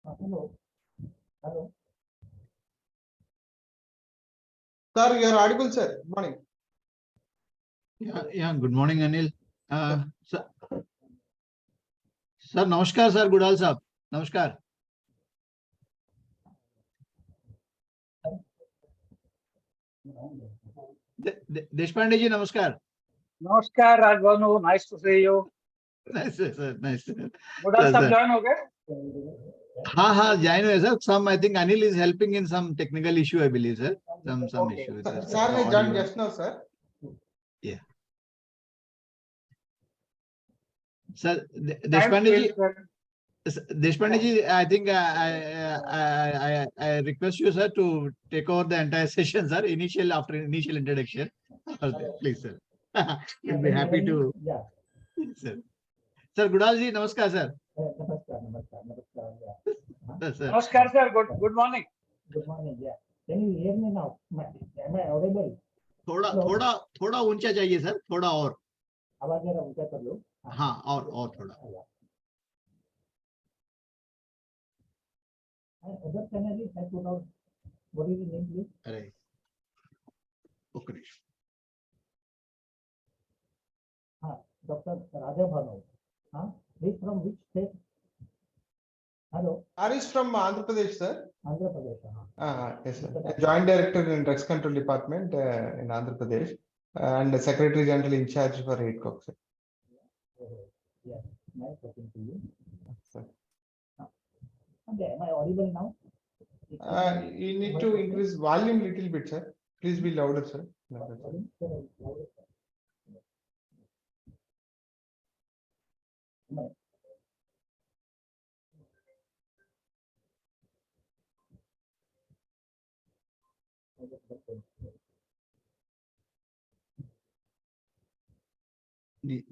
Hello. Hello. Sir, you are audible, sir. Good morning. Yeah. Good morning, Anil. Sir, namaskar, sir. Goodal sahab. Namaskar. Deshpande ji, namaskar. Namaskar, Rajbanu. Nice to see you. Nice, sir. Nice. Goodal sab join हो गए? हाँ, join हुए sir. I think Anil is helping in some technical issue, I believe, sir. Some Okay. issue. Sir, I joined just now, sir. Yeah. Sir, Deshpande ji, I think I request you, sir, to take over the entire session, sir. After initial introduction, please, sir. We'll be happy to. Yeah. Sir, Goodal ji, namaskar, sir. Namaskar. Sir. Namaskar, sir. Good morning. Good morning. Yeah. Can you hear me now? Am I audible? थोड़ा ऊंचा चाहिए sir, थोड़ा और आवाज जरा ऊंचा कर लो. हाँ, और थोड़ा. Other channel is I put out. What is the name, please? अरे okay. Dr. Raja Bhanu. He's from which state? Hello. Arish from Andhra Pradesh, sir. Andhra Pradesh. Yes, sir. Joint Director in Drugs Control Department in Andhra Pradesh and the Secretary General in charge for HCOC, sir. Yeah. Nice talking to you. Sir. Okay. Am I audible now? You need to increase volume little bit, sir. Please be louder, sir.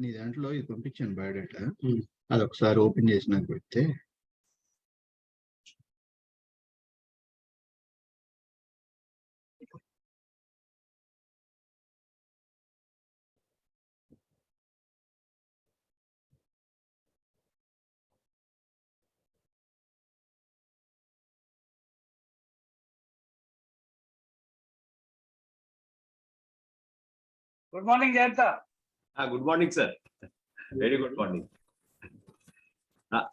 నీ దాంట్లో ఇది పంపించాను biodata, అది ఒకసారి open చేసి నాకు పెడితే. Good morning, Jayanta. Good morning, sir. Very good morning.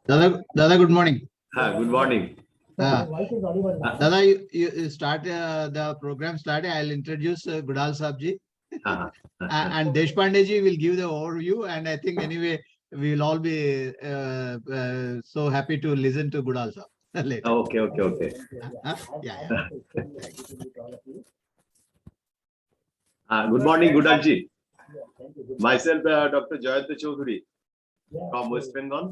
Dada, good morning. Good morning. Dada, you start the program started. I'll introduce Goodal Sabji. And Deshpande ji will give the overview. And I think anyway, we will all be so happy to listen to Goodal Sab later. Okay. Yeah. Good morning, Goodal ji. Myself, Dr. Jayanta Chaudhary from West Bengal.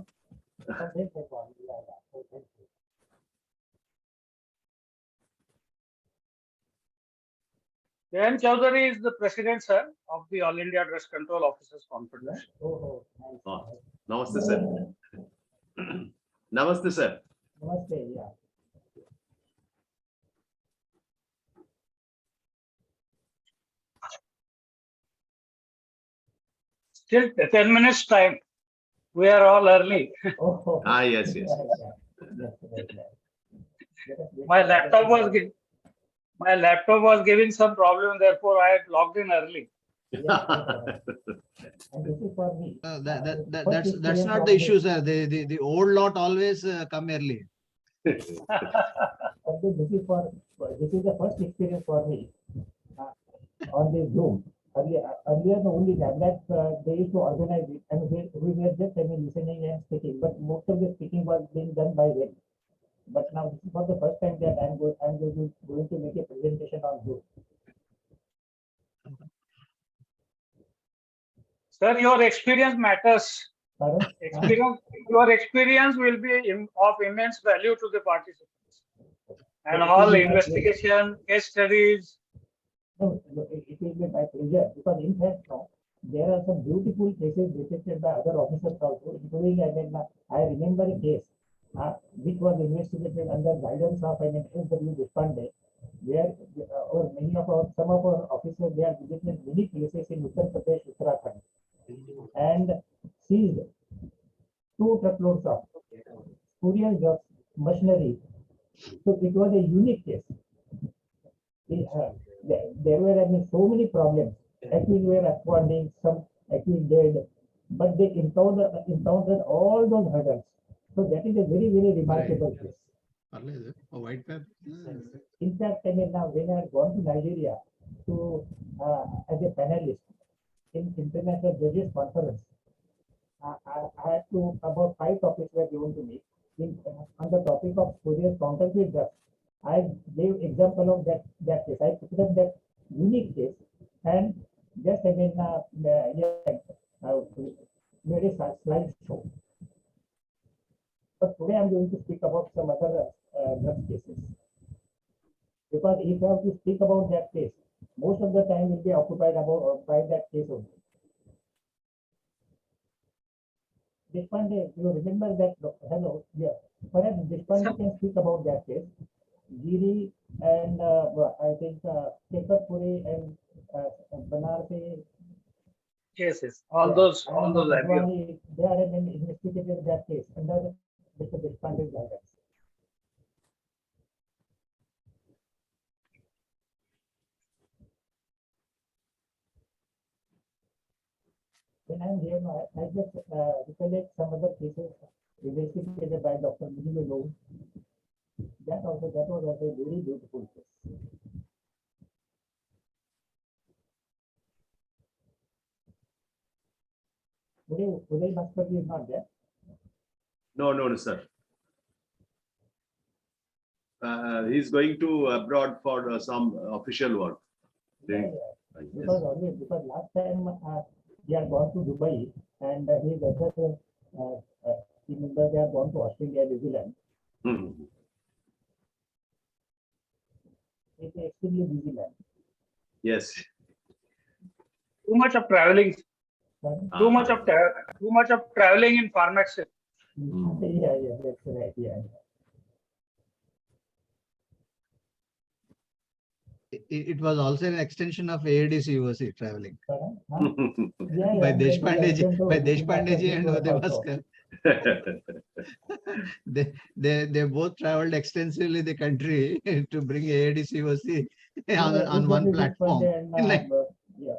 Jayant Chaudhary is the president, sir, of the All India Drugs Control Officers Confederation. Namaste, sir. Namaste, sir. Namaste, yeah. Still 10 minutes time. We are all early. Yes. My laptop was giving some problem, therefore I had logged in early. That's not the issue, sir. The old lot always come early. This is the first experience for me on this Zoom. Earlier the only that they used to organize it, and we were just listening and speaking, but most of the speaking was being done by them. But now this is for the first time that I'm going to make a presentation on Zoom. Sir, your experience matters. Your experience will be of immense value to the participants. And all investigation, case studies. No, it will be my pleasure, because in fact, there are some beautiful cases detected by other officers also, including, I remember a case which was investigated under guidance of S.W. Deshpande, where some of our officers, they are visited many places in Uttar Pradesh, Uttarakhand, and seized 2 truckloads of spurious drugs machinery. So it was a unique case. There were, I mean, so many problems. Accused were responding, some accused dead, but they encountered all those hurdles. So that is a very, very remarkable case. A white paper. In fact, I mean, now when I had gone to Nigeria to as a panelist in International Judges Conference, I had to, about 5 topics were given to me. On the topic of spurious counterfeit drugs, I gave example of that case. I picked up that unique case and just, I mean, made a slide show. But today I'm going to speak about some other drug cases. Because if I have to speak about that case, most of the time will be occupied by that case only. Deshpande, you remember that? Hello, yeah. Perhaps Deshpande can speak about that case. Giri and I think Kekarpuri and Banarsi. Yes. All those Advani, they are investigated that case under Mr. Deshpande's guidance. When I'm here now, I just recollect some other cases investigated by Dr. Mujibur. That was also a very beautiful case. Uday Bhaskar is not there. No, sir. He's going to abroad for some official work. Yeah. Because last time they are gone to Dubai and his other team members, they are gone to Australia, New Zealand. Mhm. It's an extremely busy man. Yes. too much of traveling. Too much of traveling in pharmacy. Yeah, that's right. Yeah. It was also an extension of AADC UOC traveling. Yeah, By and Deshpande ji and Uday also. Bhaskar. They both traveled extensively the country to bring AADC UOC on one platform. Yeah.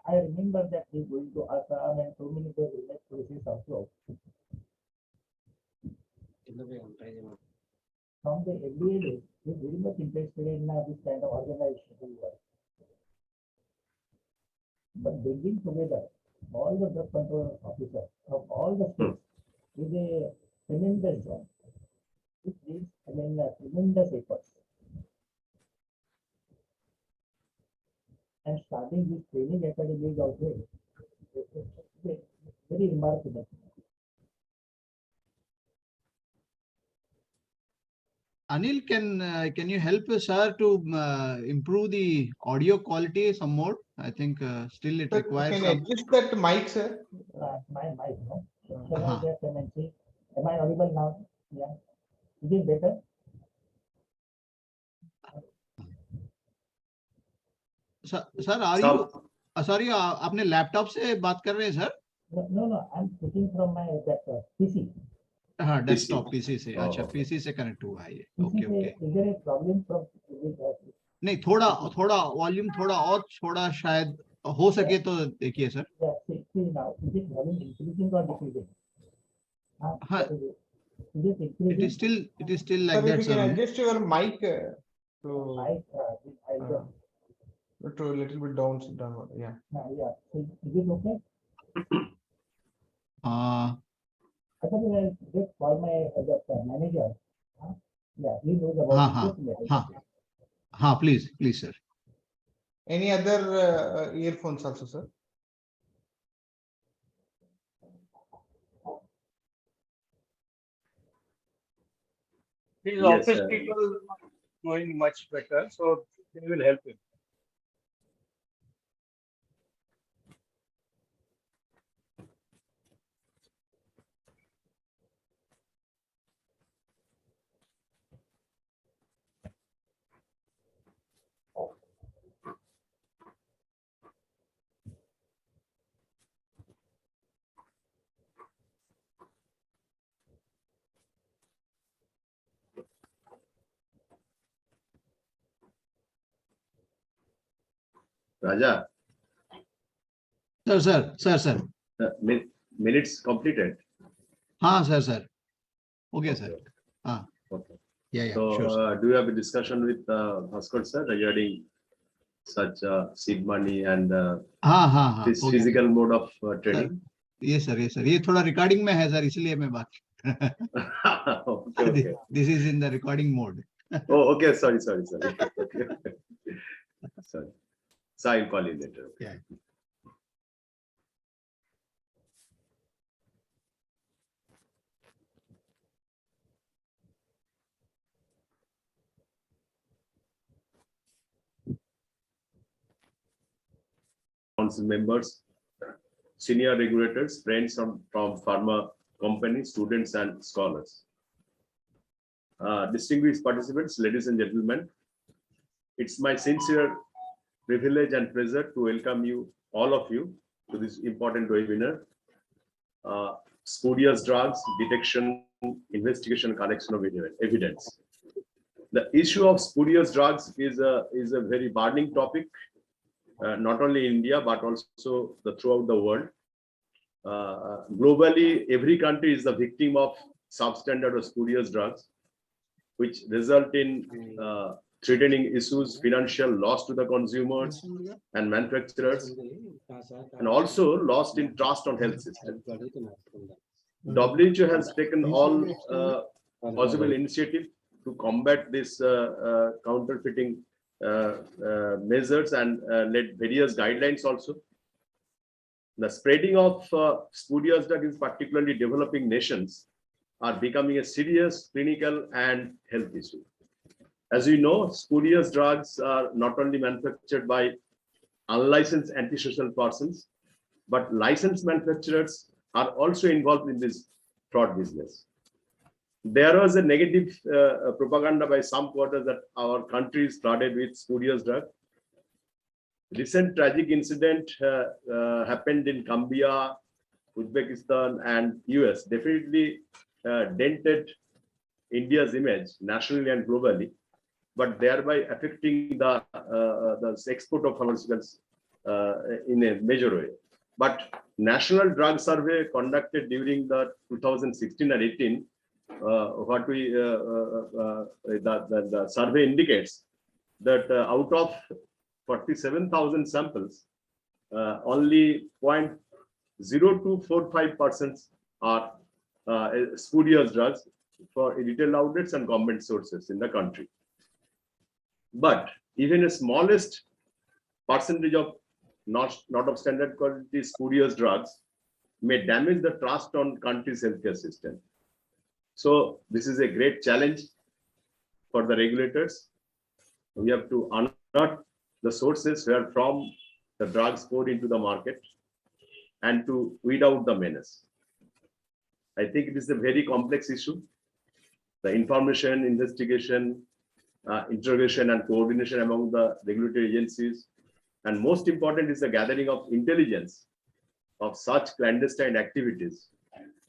I remember that he's going to Assam and so many other village places also. From the earlier days, he's very much interested in this kind of organization work. But bringing together all the drug control officers of all the states is a tremendous job. It needs, I mean, tremendous efforts. And starting this training academy is also very remarkable. Anil, can you help sir to improve the audio quality some more? I think still it Sir, requires can some. adjust that mic, sir? My mic, no? Can I just see? Am I audible now? Yeah. Is it better? Sir, are you sorry, आपने laptop से बात कर रहे हैं sir? No, I'm speaking from my PC. हाँ, desktop PC से, Oh. अच्छा PC से कनेक्ट हुआ है ये. PC okay. is there a problem from नहीं, थोड़ा वॉल्यूम थोड़ा और थोड़ा शायद हो सके तो देखिए sir. Yeah, see now, is it volume increasing or decreasing? हाँ. Is it increasing? It is still like Sir, if that, you can sir. adjust your mic to To a little bit downward. Yeah. yeah. Is it okay? I thought I just call my manager. Yeah, he knows about it. हाँ, please, sir. Any other earphones also, sir? His Yes, office sir. people knowing much better, so they will help him. Raja, Sir. minutes completed. Sir. Okay, sir. Okay. Yeah, So, sure. Sir. do you have a discussion with Bhaskar sir regarding such seed money and this Okay, physical sir. mode of trading? Yes, sir. ये थोड़ा recording में है, sir. इसलिए मैं बात. Okay. This is in the recording mode. Oh, okay. Sorry. Okay. Sorry. So I'll call you later. Yeah. Council members, senior regulators, friends from pharma companies, students, and scholars. Distinguished participants, ladies and gentlemen, it's my sincere privilege and pleasure to welcome you, all of you, to this important webinar. Spurious drugs, detection, investigation, collection of evidence. The issue of spurious drugs is a very burning topic, not only in India, but also throughout the world. Globally, every country is the victim of substandard or spurious drugs, which result in threatening issues, financial loss to the consumers and manufacturers, and also lost in trust on health system. WHO has taken all possible initiative to combat this counterfeiting measures and led various guidelines also. The spreading of spurious drugs, particularly developing nations, are becoming a serious clinical and health issue. As we know, spurious drugs are not only manufactured by unlicensed antisocial persons, but licensed manufacturers are also involved in this fraud business. There was a negative propaganda by some quarters that our country is flooded with spurious drugs. Recent tragic incident happened in Gambia, Uzbekistan, and US. Definitely dented India's image nationally and globally, but thereby affecting the export of pharmaceuticals in a major way. But National Drug Survey conducted during the 2016 and 18, the survey indicates that out of 47,000 samples, only 0.0245% are spurious drugs for retail outlets and government sources in the country. But even a smallest percentage of not of standard quality spurious drugs may damage the trust on country's healthcare system. So this is a great challenge for the regulators. We have to unearth the sources where from the drugs poured into the market and to weed out the menace. I think it is a very complex issue. The information, investigation, interrogation and coordination among the regulatory agencies, and most important is the gathering of intelligence of such clandestine activities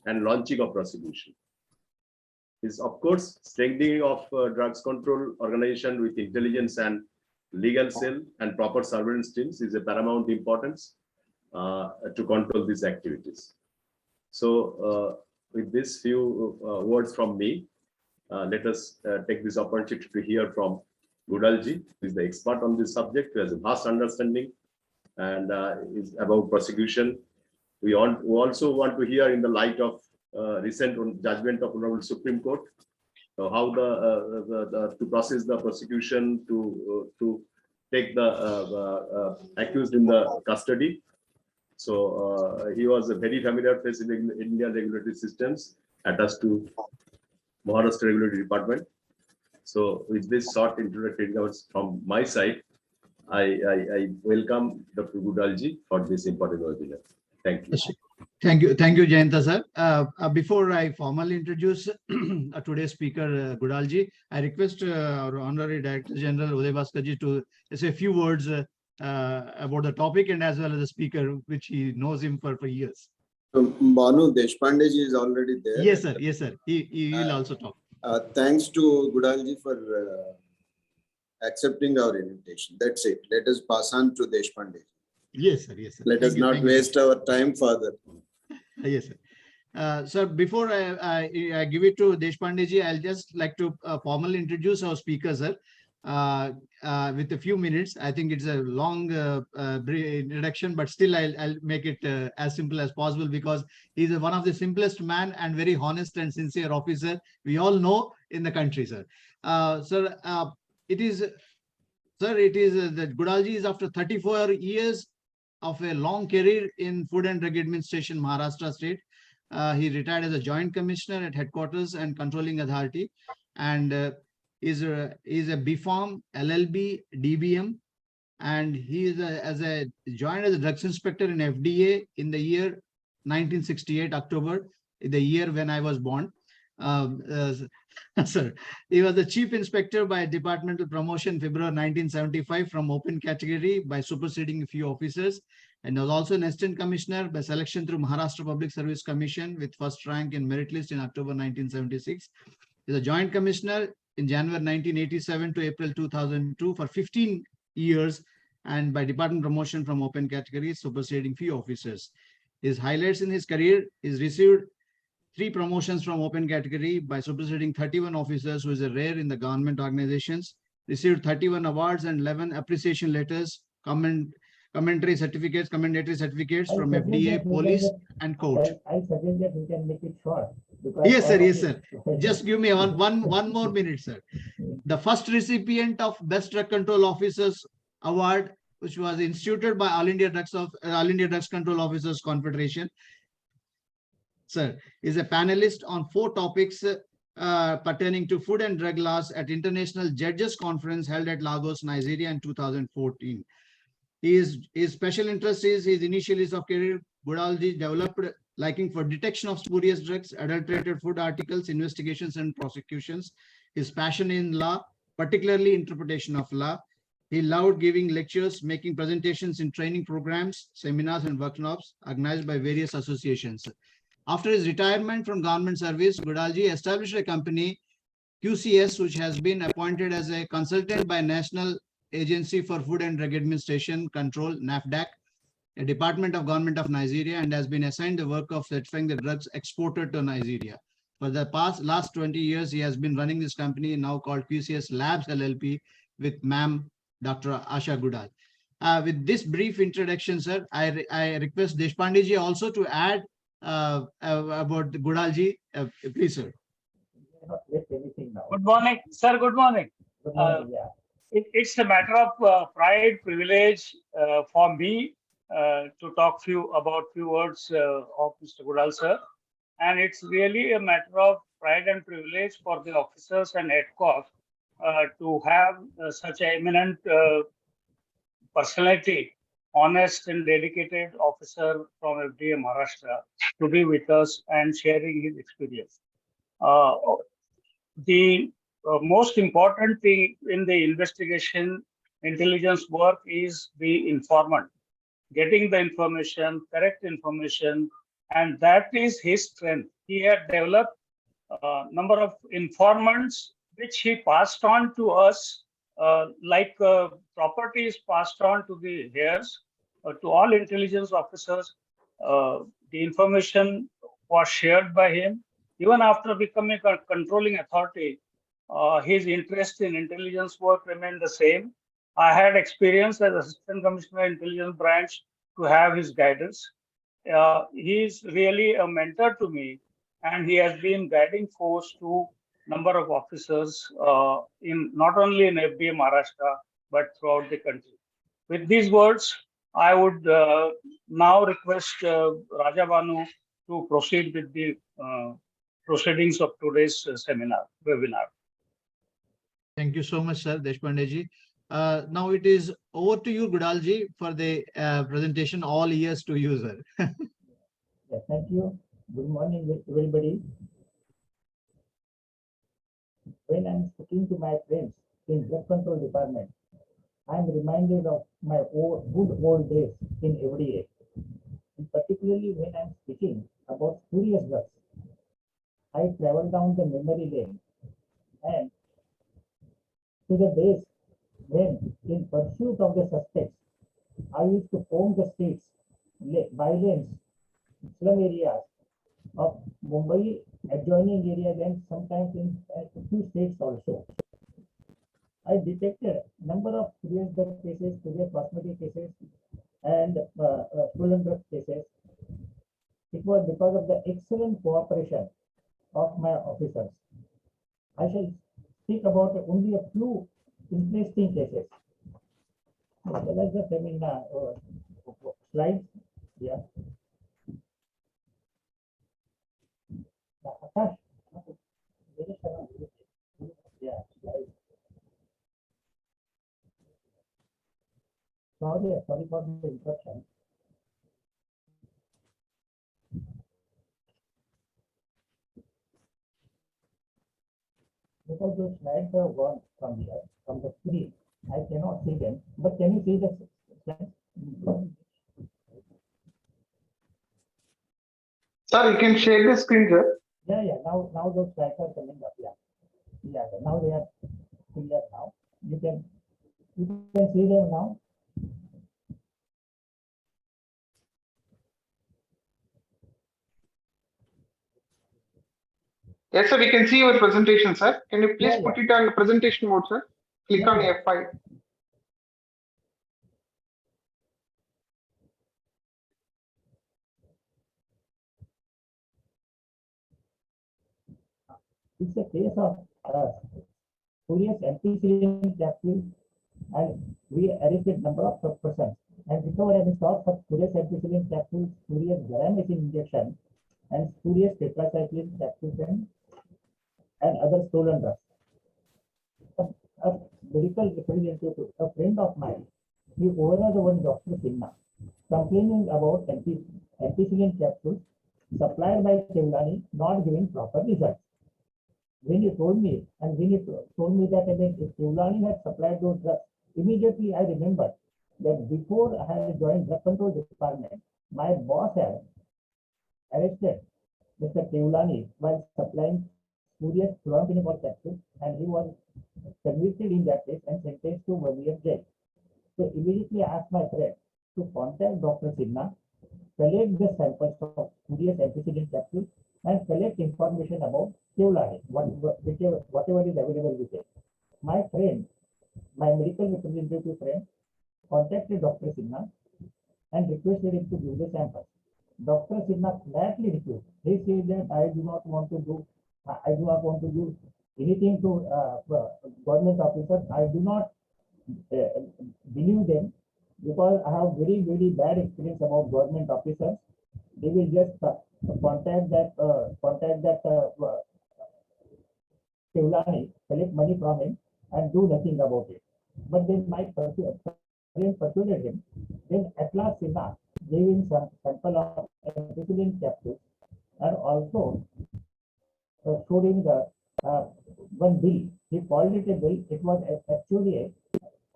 and launching of prosecution. Is of course strengthening of drugs control organization with intelligence and legal cell and proper surveillance teams is a paramount importance to control these activities. So with this few words from me, let us take this opportunity to hear from Gudalji, who is the expert on this subject, who has a vast understanding and is about prosecution. We also want to hear in the light of recent judgment of Honorable Supreme Court, how to process the prosecution to take the accused in the custody. So he was a very familiar face in Indian regulatory systems attached to Maharashtra Regulatory Department. So with this short introductory notes from my side, I welcome Dr. Gudalji for this important webinar. Thank you. Thank you, Jayanta sir. Before I formally introduce today's speaker, Gudalji, I request our Honorary Director General Uday Bhaskarji to say a few words about the topic and as well as the speaker, which he knows him for years. Banu Deshpandeji is already there. Yes, sir. Yes, sir. He will also talk. Thanks to Gudalji for accepting our invitation. That's it. Let us pass on to Deshpande. Yes, sir. Yes, sir. Let us not waste our time further. Yes, sir. Sir, before I give it to Deshpande ji, I'll just like to formally introduce our speaker, sir, with a few minutes. I think it's a long introduction, but still I'll make it as simple as possible because he's one of the simplest man and very honest and sincere officer we all know in the country, sir. Sir, it is that Gudalji is after 34 years of a long career in Food and Drug Administration, Maharashtra state. He retired as a joint commissioner at headquarters and controlling authority, and is a BPharm, LLB, DBM, and he is joined as a drugs inspector in FDA in the year 1968 October, the year when I was born. Sir, he was the chief inspector by departmental promotion February 1975 from open category by superseding a few officers, and was also an assistant commissioner by selection through Maharashtra Public Service Commission with first rank in merit list in October 1976. He is a joint commissioner in January 1987 to April 2002 for 15 years, and by department promotion from open category, superseding few officers. His highlights in his career is received 3 promotions from open category by superseding 31 officers, who is a rare in the government organizations, received 31 awards and 11 appreciation letters, commendatory certificates from FDA, police, and court. I suggest that we can make it short. Yes, sir. Yes, sir. Just give me one more minute, sir. The first recipient of Best Drug Control Officers Award, which was instituted by All India Drugs Control Officers Confederation, sir, is a panelist on 4 topics pertaining to food and drug laws at International Judges Conference held at Lagos, Nigeria in 2014. His special interest is his initial years of career. Gudalji developed liking for detection of spurious drugs, adulterated food articles, investigations and prosecutions. His passion in law, particularly interpretation of law. He loved giving lectures, making presentations in training programs, seminars and workshops organized by various associations. After his retirement from government service, Gudalji established a company, QCS, which has been appointed as a consultant by National Agency for Food and Drug Administration Control, NAFDAC, a department of government of Nigeria, and has been assigned the work of certifying the drugs exported to Nigeria. For the last 20 years, he has been running this company now called QCS Labs LLP with Ma'am Dr. Asha Gudal. With this brief introduction, sir, I request Deshpande ji also to add about Gudalji. Please, sir. Good morning, sir. Good morning. Good morning, yeah. It's a matter of pride, privilege for me to talk about few words of Mr. Gudal, sir. And it's really a matter of pride and privilege for the officers and EDCOF to have such an eminent personality, honest and dedicated officer from FDA Maharashtra to be with us and sharing his experience. The most important thing in the investigation intelligence work is the informant, getting the information, correct information, and that is his strength. He had developed a number of informants which he passed on to us, like property is passed on to the heirs, to all intelligence officers. The information was shared by him. Even after becoming a controlling authority, his interest in intelligence work remained the same. I had experience as Assistant Commissioner Intelligence Branch to have his guidance. He is really a mentor to me, and he has been guiding force to number of officers in not only in FDA Maharashtra but throughout the country. With these words, I would now request Raja Banu to proceed with the proceedings of today's webinar. Thank you so much, sir, Deshpande ji. Now it is over to you, Gudalji, for the presentation. All ears to you, sir. Yeah, thank you. Good morning, everybody. When I'm speaking to my friends in drug control department, I'm reminded of my good old days in FDA. And particularly when I'm speaking about spurious drugs, I travel down the memory lane and to the days when in pursuit of the suspects, I used to comb the streets, bylanes, slum areas of Mumbai, adjoining areas, and sometimes in a few states also. I detected number of serious drug cases, serious cosmetic cases, and stolen drug cases. It was because of the excellent cooperation of my officers. I shall speak about only a few interesting cases. Let's just slides. Yeah. Akash. Yeah. Slide. Sorry for the interruption. Because those slides are gone from here, from the screen. I cannot see them. But can you see the slides? Sir, you can share the screen, sir. Yeah. Now those slides are coming up. Yeah. Now they are clear now. You can see them now. Yes, sir, we can see your presentation, sir. Can you please Yeah. put it on presentation mode, sir? Click Yeah, on yeah. F5. It's a case of spurious amphicycline capsule, and we arrested number of persons and recovered a stock of spurious amphicycline capsules, spurious garamacin injection, and spurious tetracycline capsules and other stolen drugs. A medical representative, a friend of mine, he overheard one Dr. Sinha complaining about amphicycline capsules supplied by Kevlani not giving proper results. When you told me, and when you told me that if Kevlani had supplied those drugs, immediately I remembered that before I had joined drug control department, my boss had arrested Mr. Kevlani while supplying spurious chloroquine capsules, and he was convicted in that case and sentenced to 1 year jail. So immediately I asked my friend to contact Dr. Sinha, collect the samples of spurious amphicycline capsules, and collect information about Kevlani, whatever is available with it. My friend, my medical representative friend, contacted Dr. Sinha and requested him to give the samples. Dr. Sinha flatly refused. He said that I do not want to do anything to government officers. I do not believe them because I have very bad experience about government officers. They will just contact that Kevlani, collect money from him, and do nothing about it. But then my friend persuaded him. Then at last Sinha gave him some sample of amphicycline capsules and also showed him the one bill. He called it a bill. It was actually a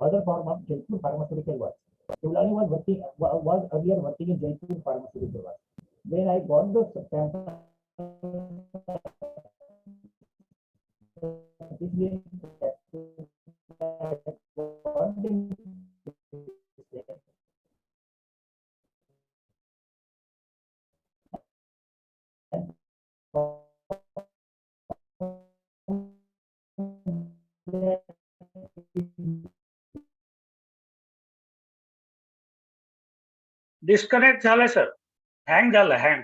other form of Jaipur pharmaceutical works. Kevlani was earlier working in Jaipur pharmaceutical works. When I got the sample, disconnect झालं sir, hang झालं hang.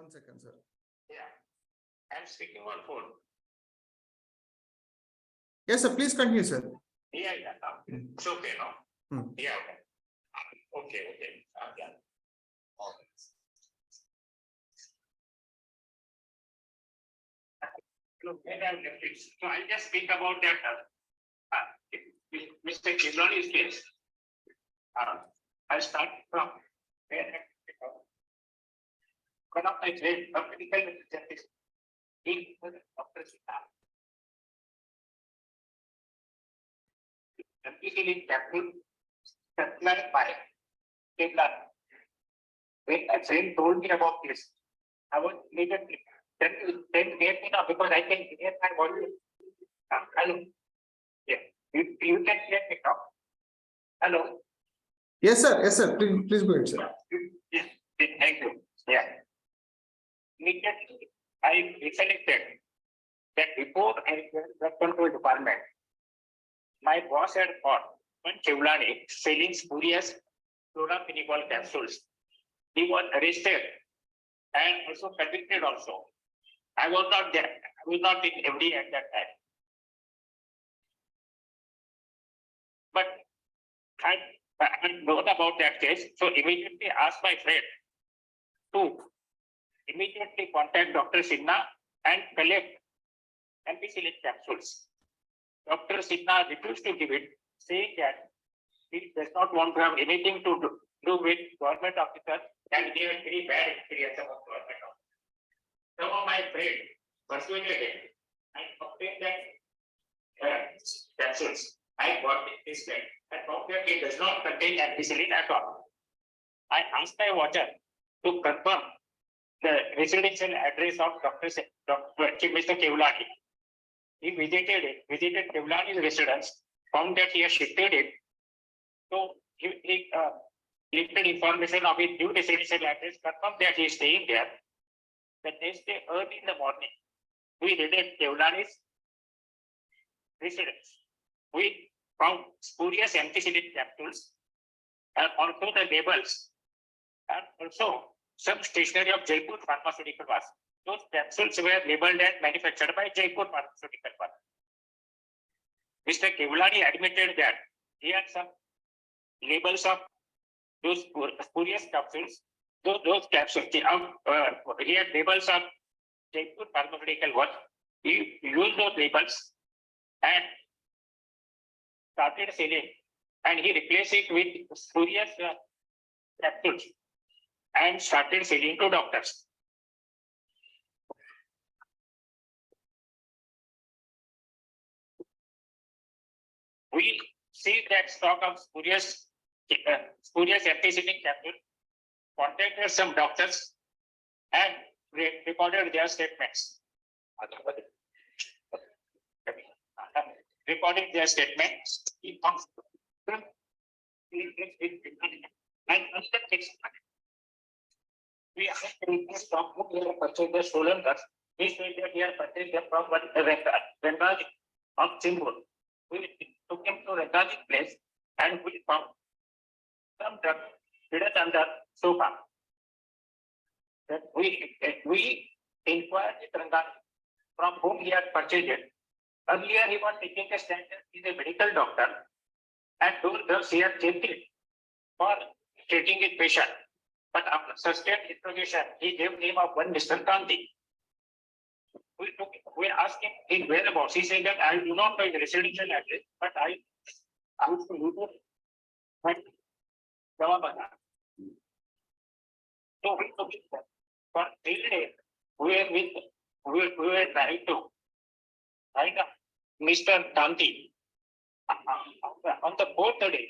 1 second, sir. Yeah, I'm speaking on phone. Yes, sir, please continue, sir. Yeah, yeah, it's okay, no? Yeah, okay. Okay. Yeah. Look, so I'll just speak about that. Mr. Kibloni's case. I'll start from where one of my great medical researchers, he was Dr. Sita. Repeatedly captured by Kevlar. When a friend told me about this, I was immediately then get me now because I can hear my volume. Hello. Yeah. You can hear me now. Hello. Yes, sir. Yes, sir. Please go ahead, sir. Yes. Thank you. Yeah. Immediately, I recollected that before I joined the control department, my boss had caught one Chevlani selling spurious chloroquinol capsules. He was arrested and also convicted also. I was not there. I was not in FD at that time. But I known about that case, so immediately asked my friend to immediately contact Dr. Sinha and collect ampicillin capsules. Dr. Sinha refused to give it, saying that he does not want to have anything to do with government officers and he had very bad experience about government officers. Some of my friends persuaded him and obtained that capsules. I got this way and found that it does not contain ampicillin at all. I asked my watcher to confirm the residential address of Mr. Kevlani. He visited Kevlani's residence, found that he has shifted it. So he lifted information of his new residential address, confirmed that he is staying there. The next day, early in the morning, we raided Kevlani's residence. We found spurious ampicillin capsules and also the labels and also some stationery of Jaipur Pharmaceutical was. Those capsules were labeled and manufactured by Jaipur Pharmaceutical was. Mr. Kevlani admitted that he had some labels of those spurious capsules. Those capsules, he had labels of Jaipur Pharmaceutical was. He used those labels and started selling, and he replaced it with spurious capsules and started selling to doctors. We see that stock of spurious ampicillin capsule, contacted some doctors and recorded their statements. Recording their statements. And we asked him to stop who he had purchased the stolen drugs. He said that he had purchased them from Rangaji of Chimbur. We took him to Rangaji place and we found some drugs hidden under sofa. That we inquired with Rangaji from whom he had purchased it. Earlier, he was taking a stand as he is a medical doctor and those drugs he had taken it for treating his patient. But after sustained interrogation, he gave name of one Mr. Kanti. We asked him his whereabouts. He said that I do not know his residential address, but I used to use it. So we took it for 3 days. We were trying to find Mr. Kanti. On the 4th day,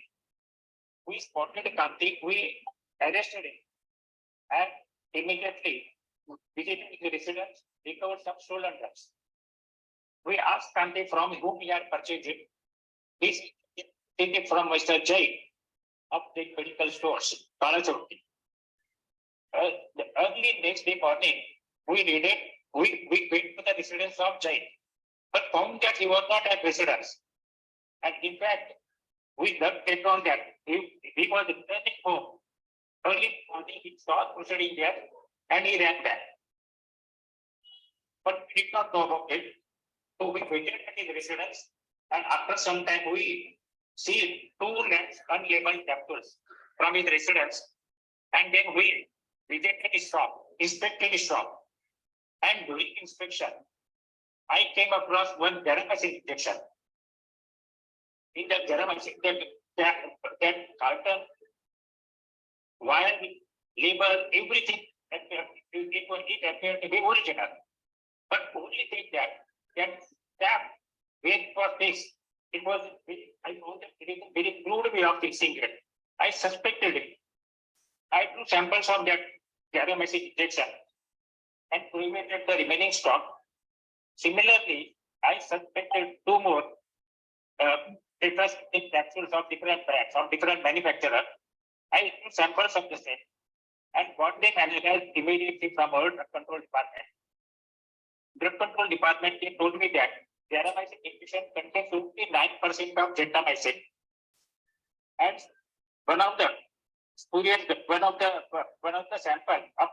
we spotted Kanti. We arrested him and immediately visited his residence, recovered some stolen drugs. We asked Kanti from whom he had purchased it. He took it from Mr. Jai of the medical stores, Kalachowti. The early next day morning, we went to the residence of Jai, but found that he was not at residence. And in fact, we dug on that he was returning home. Early morning, he saw proceeding there and he ran back. but we did not know about it. So we waited at his residence, and after some time we see 2 lakhs unlabeled capsules from his residence, and then we visited his shop, inspected his shop, and during inspection, I came across one garamacin injection. In the garamacin, that carton, wire, label, everything, it appeared to be original. But only thing that when it was fixed, it was, I found that it is a very crude way of fixing it. I suspected it. I took samples of that garamacin injection and prevented the remaining stock. Similarly, I suspected 2 more tetracycline capsules of different brands, of different manufacturers. I took samples of the same and got them analyzed immediately from our drug control department. Drug control department they told me that garamacin injection contains 59% of gentamicin, and one of the sample of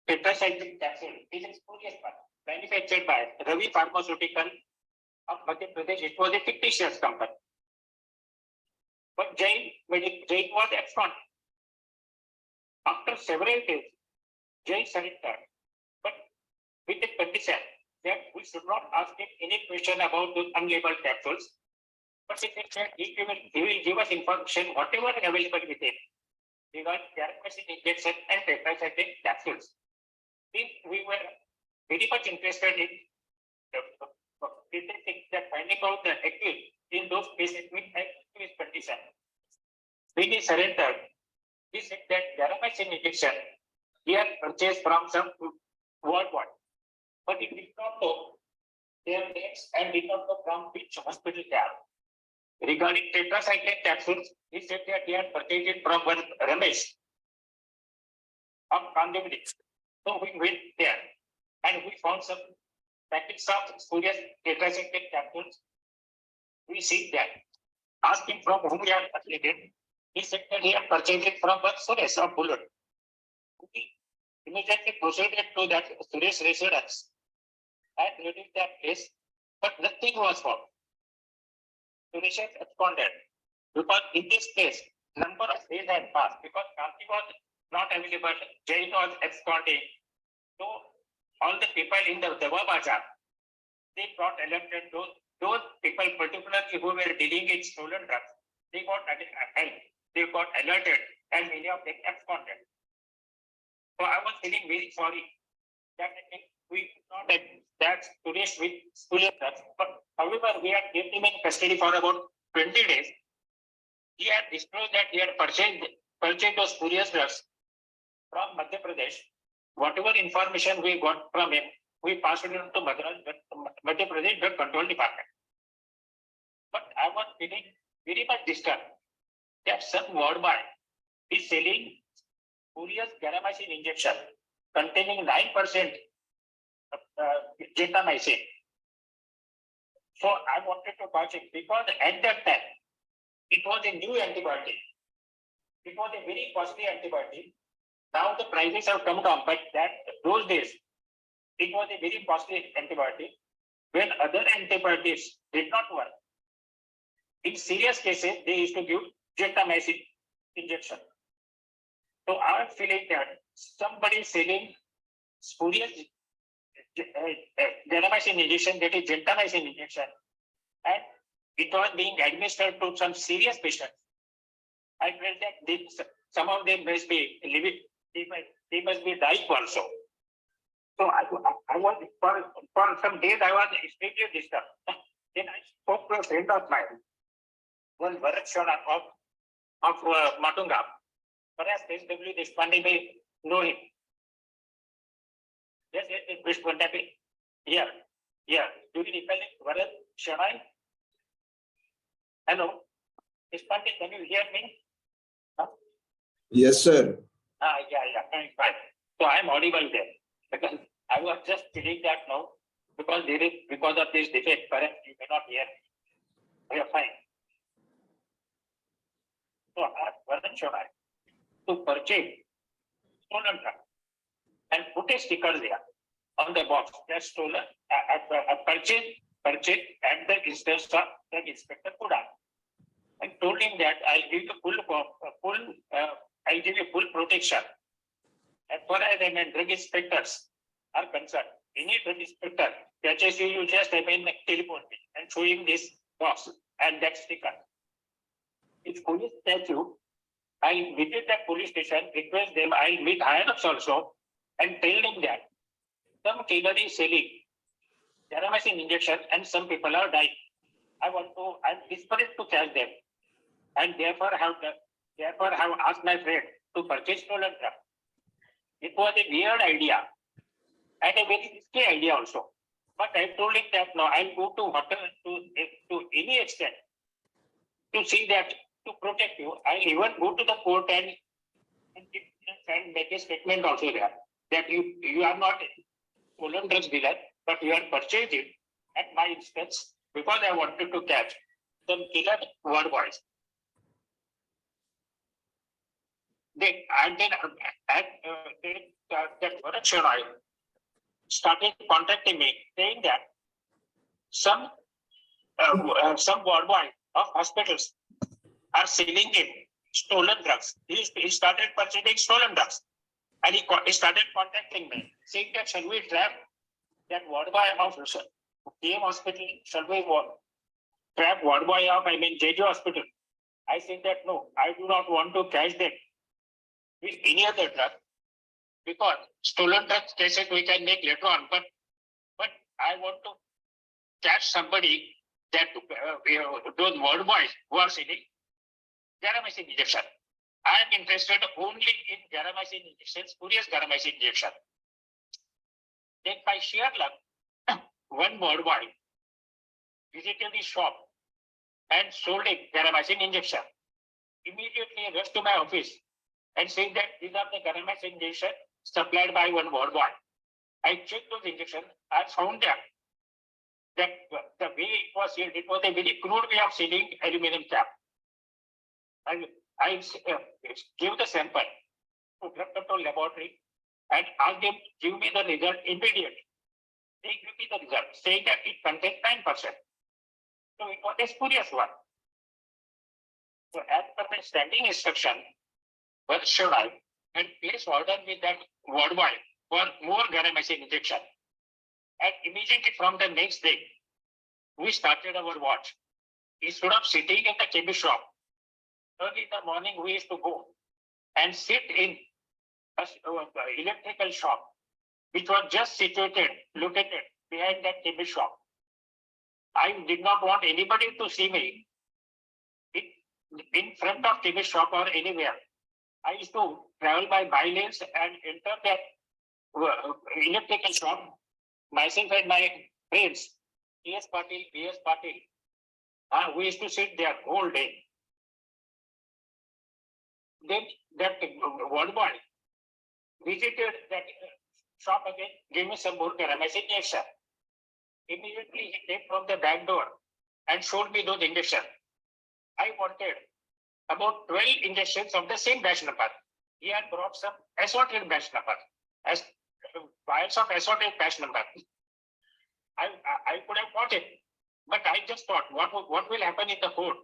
tetracycline capsule is a spurious one, manufactured by Ravi Pharmaceutical of Madhya Pradesh. It was a fictitious company. But Jain was absconded. After several days, Jain surrendered, but with the condition that we should not ask him any question about those unlabeled capsules, but he said he will give us information, whatever is available with him, regarding garamacin injection and tetracycline capsules. Since we were very much interested in finding out the accused in those cases with his condition. When he surrendered, he said that garamacin injection he had purchased from some worldwide, but he did not know their names and did not know from which hospital they are. Regarding tetracycline capsules, he said that he had purchased it from one Ramesh of Kandivali. So we went there and we found some packets of spurious tetracycline capsules. We see that. Asked him from whom he had purchased it. He said that he had purchased it from one Suresh of Bullet. We immediately proceeded to that Suresh residence and reached that place, but nothing was found. Suresh has absconded because in this case, number of days had passed because Kanti was not available, Jain was absconding. So all the people in the Dawa Bazaar, they got alerted. Those people, particularly who were dealing in stolen drugs, they got alerted, and many of them absconded. So I was feeling very sorry that we could not have that Suresh with stolen drugs. But however, we had kept him in custody for about 20 days. He had disclosed that he had purchased those spurious drugs from Madhya Pradesh. Whatever information we got from him, we passed it on to Madhya Pradesh Drug Control Department. But I was feeling very much disturbed that some ward boy is selling spurious garamacin injection containing 9% gentamicin. So I wanted to catch it because at that time it was a new antibiotic. It was a very costly antibiotic. Now the prices have come down, but those days it was a very costly antibiotic. When other antibiotics did not work, in serious cases they used to give gentamicin injection. So I am feeling that somebody selling spurious garamacin injection, that is gentamicin injection, and it was being administered to some serious patients. I felt that some of them must be living, they must be dying also. So I was for some days I was extremely disturbed. Then I spoke to a friend of mine, one Bharat Shona of Matunga. Perhaps SW Deshpande may know him. Yes, which contact me. Yeah. Do you recall Bharat Shona? Hello. Deshpande, can you hear me? Huh? Yes, sir. Yeah, fine. So I am audible there because I was just feeling that now because of this defect, perhaps you may not hear me. We are fine. So I have Bharat Shona to purchase stolen drug and put a sticker there on the box that stolen, purchased at the instance of the Inspector Kuda. I told him that I'll give you full protection. As far as drug inspectors are concerned, any drug inspector catches you, you just teleport me and show him this box and that sticker. If police catch you, I'll visit that police station, request them, I'll meet higher ups also and tell them that some killer is selling garamacin injection and some people are dying. I'm desperate to catch them, and therefore have asked my friend to purchase stolen drug. It was a weird idea and a very risky idea also. But I told him that no, I'll go to hotel to any extent to see that, to protect you. I'll even go to the court and make a statement also there that you are not a stolen drugs dealer, but you are purchased it at my expense because I wanted to catch some killer word boys. That Bharat started contacting me saying that some ward boy of hospitals are selling him stolen drugs. He started purchasing stolen drugs, and he started contacting me saying that shall we trap that ward boy of KM hospital? Shall we trap ward boy of JJ hospital? I said that no, I do not want to catch them with any other drug, because stolen drugs cases we can make later on, but I want to catch somebody that those ward boys who are selling garamacin injection. I am interested only in garamacin injection, spurious garamacin injection. Then by sheer luck, one ward boy visited the shop and sold a garamacin injection. Immediately rushed to my office and saying that these are the garamacin injection supplied by one ward boy. I checked those injections. I found that the way it was sealed, it was a very crude way of sealing aluminum cap. I gave the sample to drug control laboratory and asked them to give me the result immediately. They give me the result saying that it contains 9%. So it was a spurious one. So as per my standing instruction, what should I and place order with that ward boy for more garamacin injection? And immediately from the next day, we started our watch. Instead of sitting in the chemist shop, early in the morning we used to go and sit in an electrical shop, which was just located behind that chemist shop. I did not want anybody to see me in front of chemist shop or anywhere. I used to travel by lanes and enter that electrical shop. Myself and my friends, B.S. Patil, we used to sit there whole day. Then that ward boy visited that shop again, gave me some more garamacin injection. Immediately he came from the back door and showed me those injections. I wanted about 12 injections of the same batch number. He had brought some assorted batch number, as vials of assorted batch number. I could have bought it, but I just thought, what will happen in the court?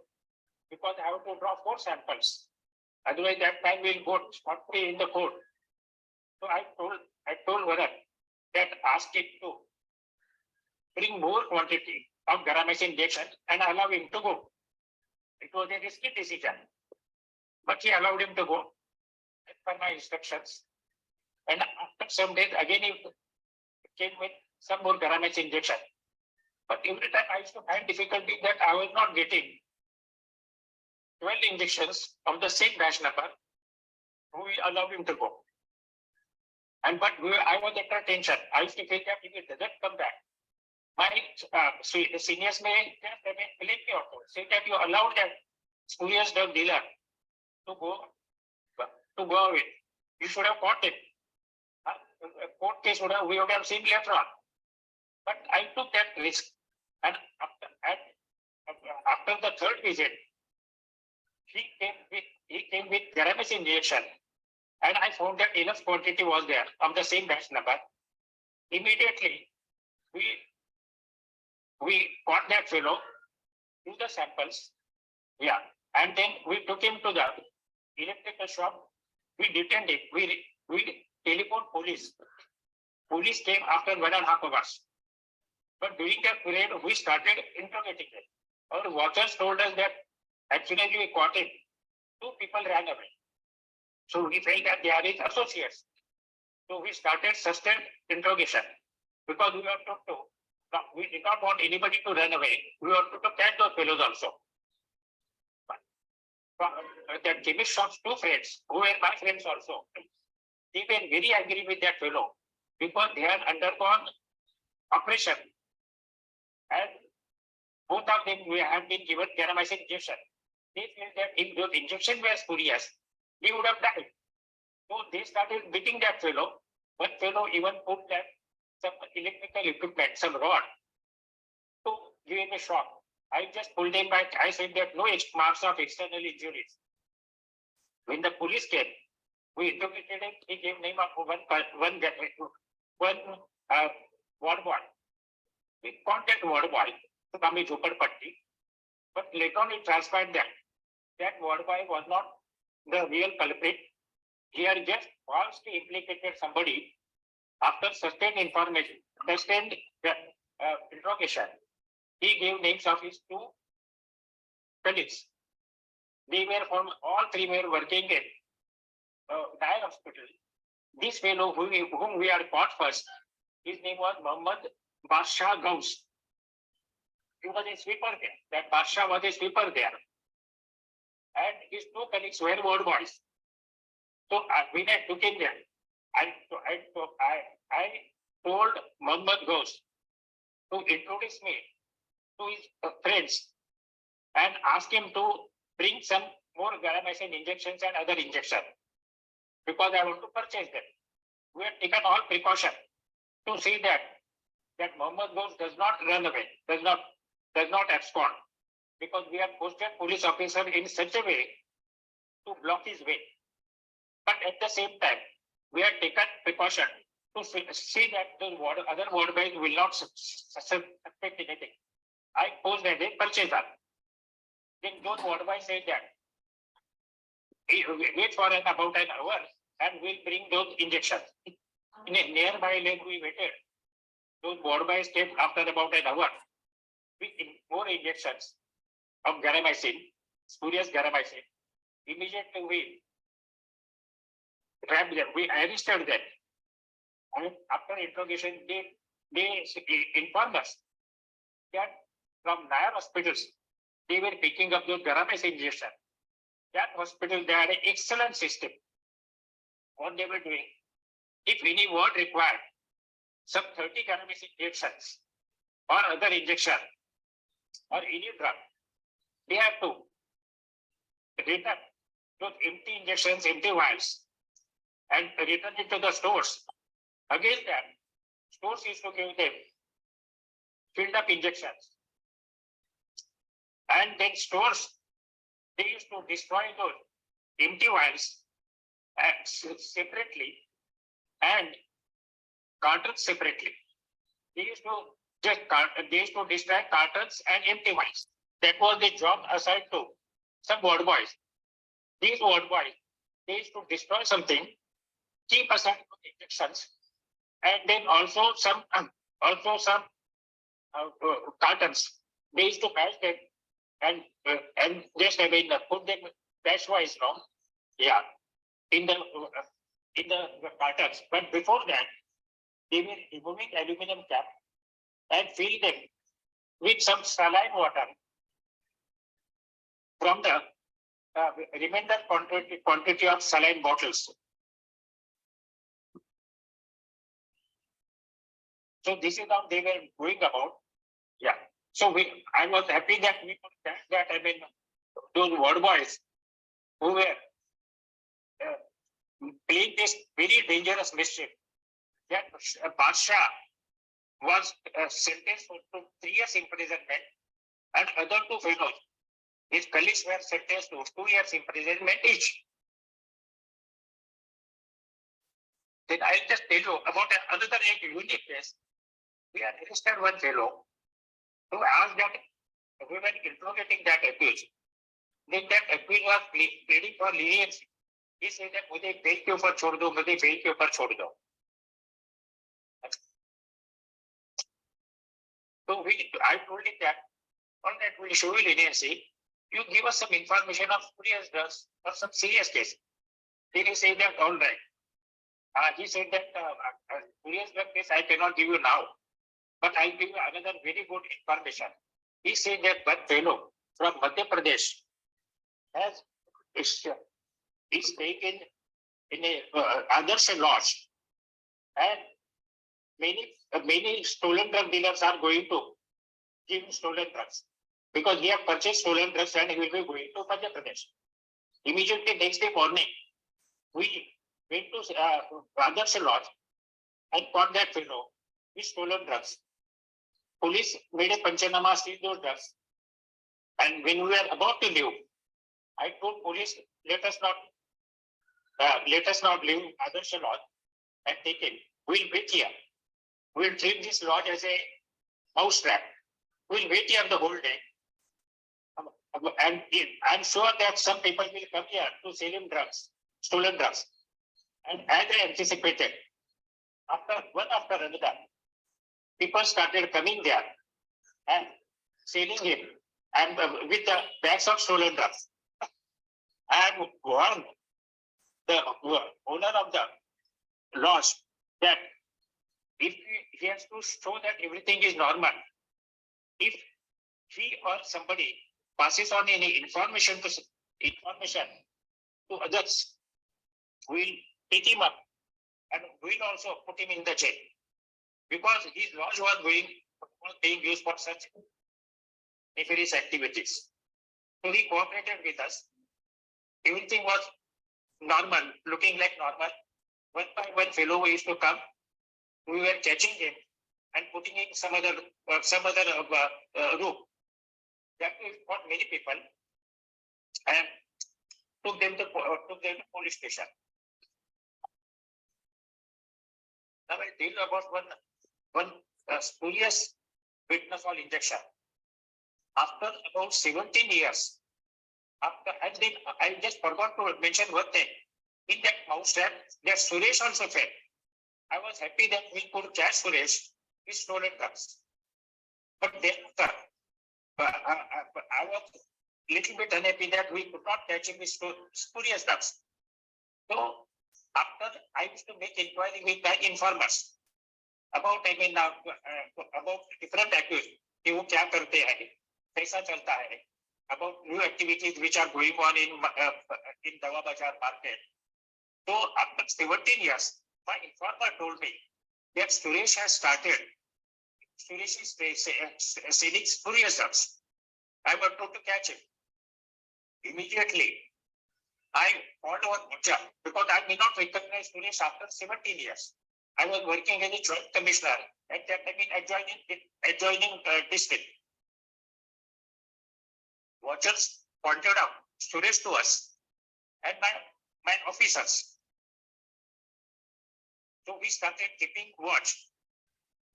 Because I have to draw 4 samples. Otherwise, that time will go scot-free in the court. So I told Bharat that ask it to bring more quantity of garamacin injection and allow him to go. It was a risky decision, but he allowed him to go as per my instructions. And after some days, again he came with some more garamacin injection. But every time I used to find difficulty that I was not getting 12 injections of the same batch number. We allowed him to go. But I was under tension. I used to feel that if it doesn't come back, my seniors may blame me also, say that you allowed that spurious drug dealer to go away. You should have caught him. Court case we would have seen later on. But I took that risk. And after the third visit, he came with garamacin injection. And I found that enough quantity was there of the same batch number. Immediately, we caught that fellow, took the samples, yeah, and then we took him to the electrical shop. We detained him. We telephoned police. Police came after 1.5 hours. But during that period, we started interrogating him. Our watchers told us that actually we caught him. 2 people ran away. So we felt that they are his associates. So we started sustained interrogation because we were told to. We did not want anybody to run away. We wanted to catch those fellows also. The chemist shop's 2 friends, who were my friends also, they were very angry with that fellow because they had undergone operation and both of them had been given garamicin injection. They felt that if those injections were spurious, he would have died. So they started beating that fellow. One fellow even put that some electrical equipment, some rod, to give him a shock. I just pulled him back. I said that no marks of external injuries. When the police came, we interrogated him. He gave name of one ward boy. We caught that ward boy from his Jhoppadpatti, but later on it transpired that that ward boy was not the real culprit. He had just falsely implicated somebody after sustained information, sustained interrogation. He gave names of his 2 colleagues. They were from all 3 were working in Dai hospital. This fellow whom we had caught first, his name was Muhammad Basha Gauss. He was a sweeper there. That Basha was a sweeper there. And his 2 colleagues were ward boys. So when I took him there, I told Muhammad Gauss to introduce me to his friends and ask him to bring some more garamicin injections and other injections because I want to purchase them. We have taken all precaution to see that Muhammad Gauss does not run away, does not abscond, because we have posted police officer in such a way to block his way. But at the same time, we have taken precaution to see that the other ward boys will not suspect anything. I posed as a purchaser. Then those ward boys said that wait for about an hour and we'll bring those injections. In a nearby lane we waited. Those ward boys came after about an hour with more injections of garamicin, spurious garamicin. Immediately we grabbed them, we arrested them. And after interrogation, they informed us that from Nair hospitals, they were picking up those garamicin injection. That hospital, they had an excellent system. What they were doing, if any ward required some 30 garamicin injections or other injection or any drug, they have to return those empty injections, empty vials, and return it to the stores. Against that, stores used to give them filled up injections. And then stores, they used to destroy those empty vials separately and cartons separately. They used to destroy cartons and empty vials. That was the job assigned to some ward boys. These ward boys, they used to destroy something, keep aside injections, and then also some cartons. They used to patch them and just put them batch wise, no? Yeah, in the cartons. But before that, they were removing aluminum cap and fill them with some saline water from the remainder quantity of saline bottles. So this is how they were going about. Yeah. So I was happy that we could catch that. I mean, those ward boys who were playing this very dangerous mischief. That Basha was sentenced to 3 years imprisonment, and other 2 fellows, his colleagues, were sentenced to 2 years imprisonment each. Then I'll just tell you about another unique case. We had arrested one fellow who asked that we were interrogating that accused. Then that accused was pleading for leniency. He said that मुझे bell के ऊपर छोड़ दो, मुझे bell के ऊपर छोड़ दो. So I told him that, all right, we'll show you leniency. You give us some information of spurious drugs or some serious case. Then he said that, all right. He said that spurious drug case I cannot give you now, but I'll give you another very good information. He said that one fellow from Madhya Pradesh is taken in a Adarsh lodge, and many stolen drug dealers are going to give him stolen drugs because he have purchased stolen drugs and he will be going to Madhya Pradesh. Immediately next day morning, we went to Adarsh lodge and caught that fellow with stolen drugs. Police made a panchanama, seized those drugs, and when we were about to leave, I told police, let us not leave Adarsh lodge and take him. We'll wait here. We'll treat this lodge as a mouse trap. We'll wait here the whole day. And I'm sure that some people will come here to sell him drugs, stolen drugs. And as I anticipated, one after another, people started coming there and selling him and with the bags of stolen drugs. I warned the owner of the lodge that if he has to show that everything is normal, if he or somebody passes on any information to others, we'll pick him up and we'll also put him in the jail because his lodge was being used for such nefarious activities. So he cooperated with us. Everything was normal, looking like normal. One by one fellow used to come. We were catching him and putting in some other room. That we caught many people and took them to police station. Now I'll tell you about one spurious witness all injection. After about 17 years, and then I just forgot to mention one thing. In that mouse trap, that Suresh also fell. I was happy that we could catch Suresh with stolen drugs. But thereafter, I was a little bit unhappy that we could not catch him with spurious drugs. So after I used to make inquiry with the informers about about different activities, कि वो क्या करते हैं, कैसा चलता है, about new activities which are going on in Dawa Bazar market. So after 17 years, my informer told me that Suresh has started. Suresh is selling spurious drugs. I wanted to catch him. Immediately, I called our butcher because I may not recognize Suresh after 17 years. I was working as a joint commissioner at that time in adjoining district. Watchers pointed out Suresh to us and my officers. So we started keeping watch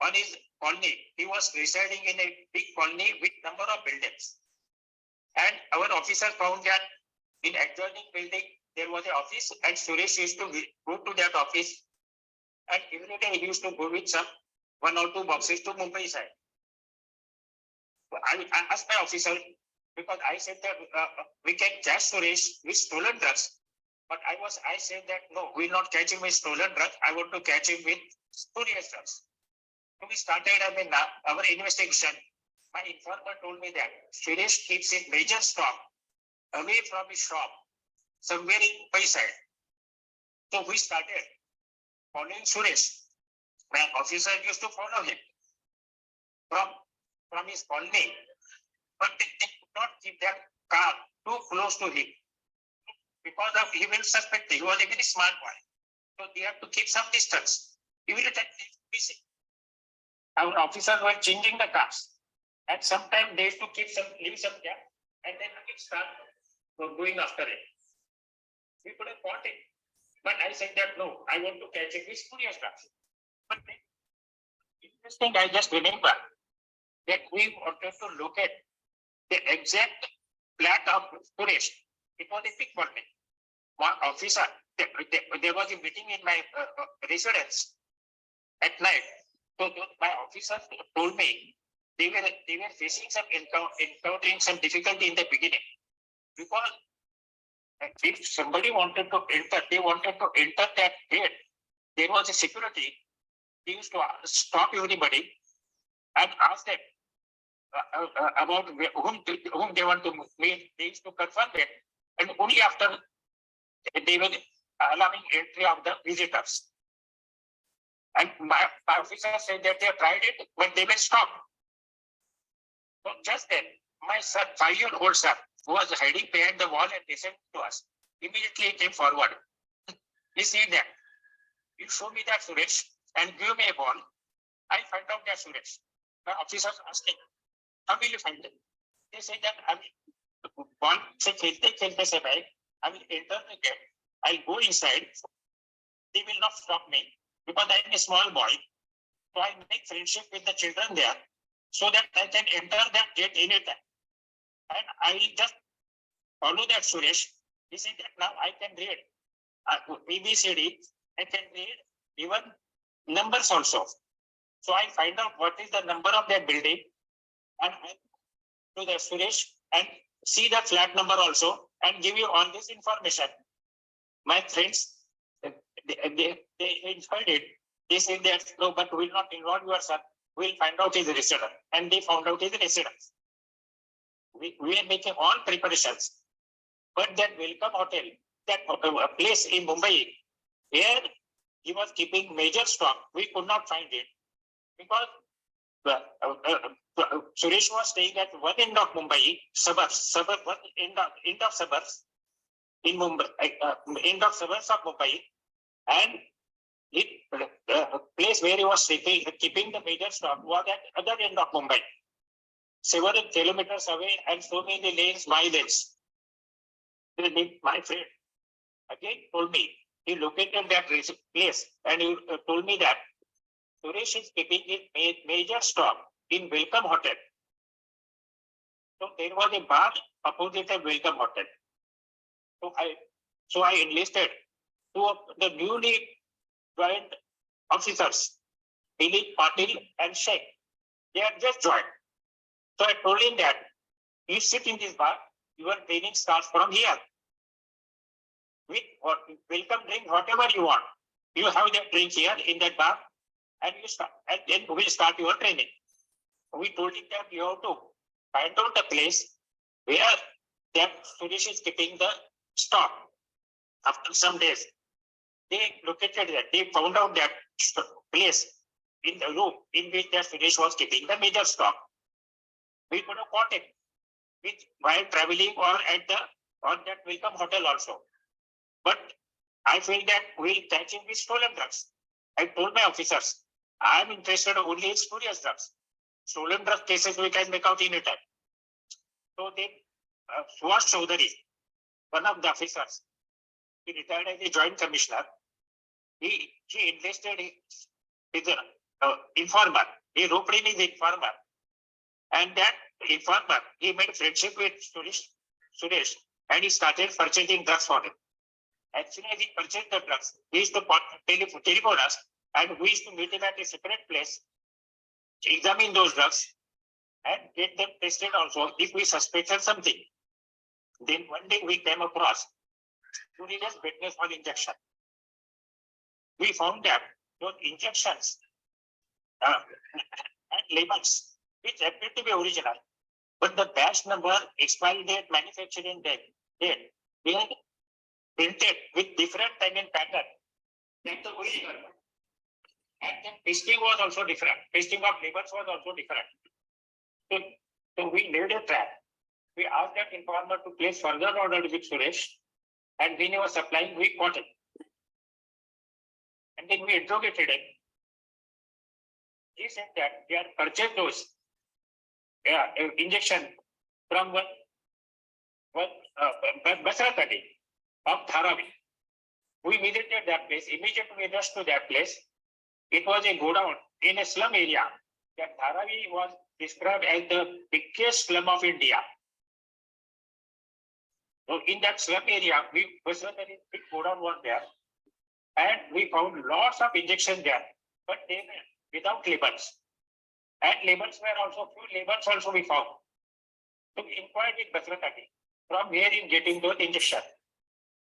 on his colony. He was residing in a big colony with number of buildings. And our officers found that in adjoining building, there was an office and Suresh used to go to that office. And every day he used to go with some 1 or 2 boxes to Mumbai side. I asked my officer, because I said that we can catch Suresh with stolen drugs. But I said that no, we will not catch him with stolen drugs. I want to catch him with spurious drugs. So we started our investigation. My informer told me that Suresh keeps a major stock away from his shop, somewhere in Mumbai side. So we started following Suresh. My officer used to follow him from his colony, but they could not keep their car too close to him. Because of he will suspect he was a very smart boy. So they have to keep some distance. Even at busy. Our officers were changing the cars. And sometimes they used to leave some gap and then again start going after it. We could have caught him. But I said that no, I want to catch it with spurious drugs. But then, interesting, I just remember that we wanted to look at the exact flat of spurious. It was a big one. One officer, there was a meeting in my residence at night. So my officers told me they were facing some encountering some difficulty in the beginning, because if somebody wanted to enter, they wanted to enter that gate. There was a security. They used to stop everybody and ask them about whom they want to meet. They used to confirm it, and only after they were allowing entry of the visitors. And my officer said that they tried it, but they were stopped. So just then, my son, 5-year-old son, who was hiding behind the wall and listened to us, immediately came forward. He said that, you show me that, Suresh, and give me a ball. I find out that, Suresh. My officers asking, how will you find it? They say that I will ball se khelte se bhai, I will enter the gate. I'll go inside. They will not stop me because I am a small boy. So I make friendship with the children there so that I can enter that gate anytime. And I will just follow that, Suresh. He said that now I can read ABCD. I can read even numbers also. So I find out what is the number of that building, and I to the Suresh and see the flat number also and give you all this information. My friends, they enjoyed it. They said that no, but we will not involve your son. We'll find out his residence. And they found out his residence. We are making all preparations. But that welcome hotel, that place in Mumbai, where he was keeping major stock, we could not find it. Because Suresh was staying at one end of Mumbai, one end of suburbs in Mumbai, end of suburbs of Mumbai, and the place where he was keeping the major stock was at other end of Mumbai, several kilometers away, and so many lanes, miles. My friend again told me he located that place, and he told me that Suresh is keeping his major stock in Welcome Hotel. So there was a bar opposite of Welcome Hotel. So I enlisted two of the newly joined officers, Dilip Patil and Sheikh. They had just joined. So I told him that you sit in this bar, your training starts from here. With welcome drink, whatever you want. You have that drink here in that bar, and you start, and then we start your training. We told him that you have to find out the place where that Suresh is keeping the stock. After some days, they located that. They found out that place in the room in which that Suresh was keeping the major stock. We could have caught it while traveling or at on that Welcome Hotel also. But I feel that we'll catch him with stolen drugs. I told my officers, I am interested only in spurious drugs. Stolen drug cases we can make out anytime. So they, Suhas Chaudhary, one of the officers, he retired as a joint commissioner. He enlisted his informer. He roped in his informer. And that informer, he made friendship with Suresh, and he started purchasing drugs for him. As soon as he purchased the drugs, he used to telephone us, and we used to meet him at a separate place, examine those drugs, and get them tested also if we suspected something. Then one day we came across spurious bednasol injection. We found that those injections and labels, which appeared to be original, but the batch number, expiry date, manufacturing date, they had printed with different time and pattern than the original one. And then pasting was also different. Pasting of labels was also different. So we made a trap. We asked that informer to place further order with Suresh, and when he was supplying, we caught it. And then we interrogated him. He said that they had purchased those injection from one Basra Kadi of Dharavi. We visited that place. Immediately we rushed to that place. It was a godown in a slum area. That Dharavi was described as the biggest slum of India. So in that slum area, we was a very big godown was there, and we found lots of injections there, but they were without labels. And labels were also few labels also we found. So we inquired with Basratati from where in getting those injections.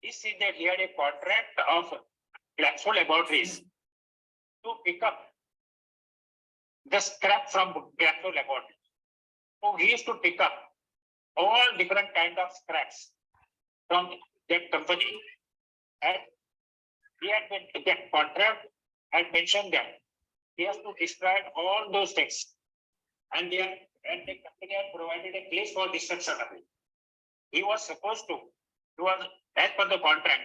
He said that he had a contract of Glaxo Laboratories to pick up the scrap from Glaxo Laboratories. So he used to pick up all different kind of scraps from that company, and he had been, that contract had mentioned that he has to destroy all those things, and the company had provided a place for destruction of it. He was supposed to, as per the contract,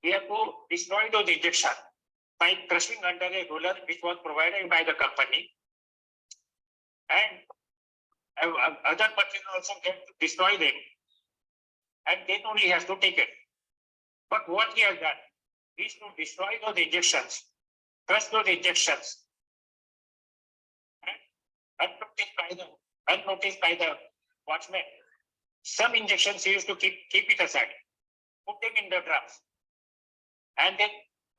he had to destroy those injections by crushing under a roller which was provided by the company, and other person also get to destroy them, and then only he has to take it. But what he has done is to destroy those injections, crush those injections, and unnoticed by the watchman. Some injections he used to keep it aside, put them in the drums, and then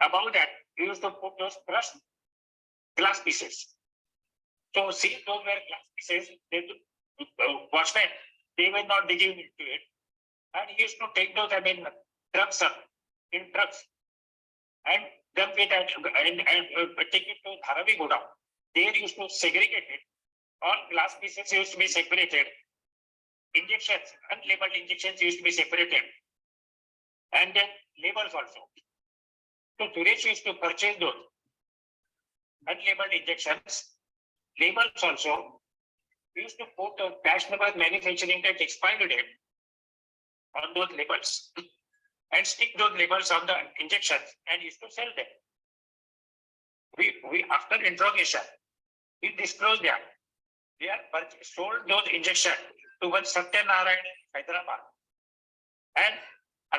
above that he used to put those crushed glass pieces. So since those were glass pieces, watchmen, they were not digging into it, and he used to take those, trucks up in trucks and dump it and take it to Dharavi Godown. There used to segregate it. All glass pieces used to be separated. Injections, unlabeled injections used to be separated. And then labels also. So Suresh used to purchase those unlabeled injections. Labels also. We used to put the batch number manufacturing that expired date on those labels and stick those labels on the injections and used to sell them. We after interrogation, we disclosed that they are sold those injections to one Satyanarayan in Hyderabad and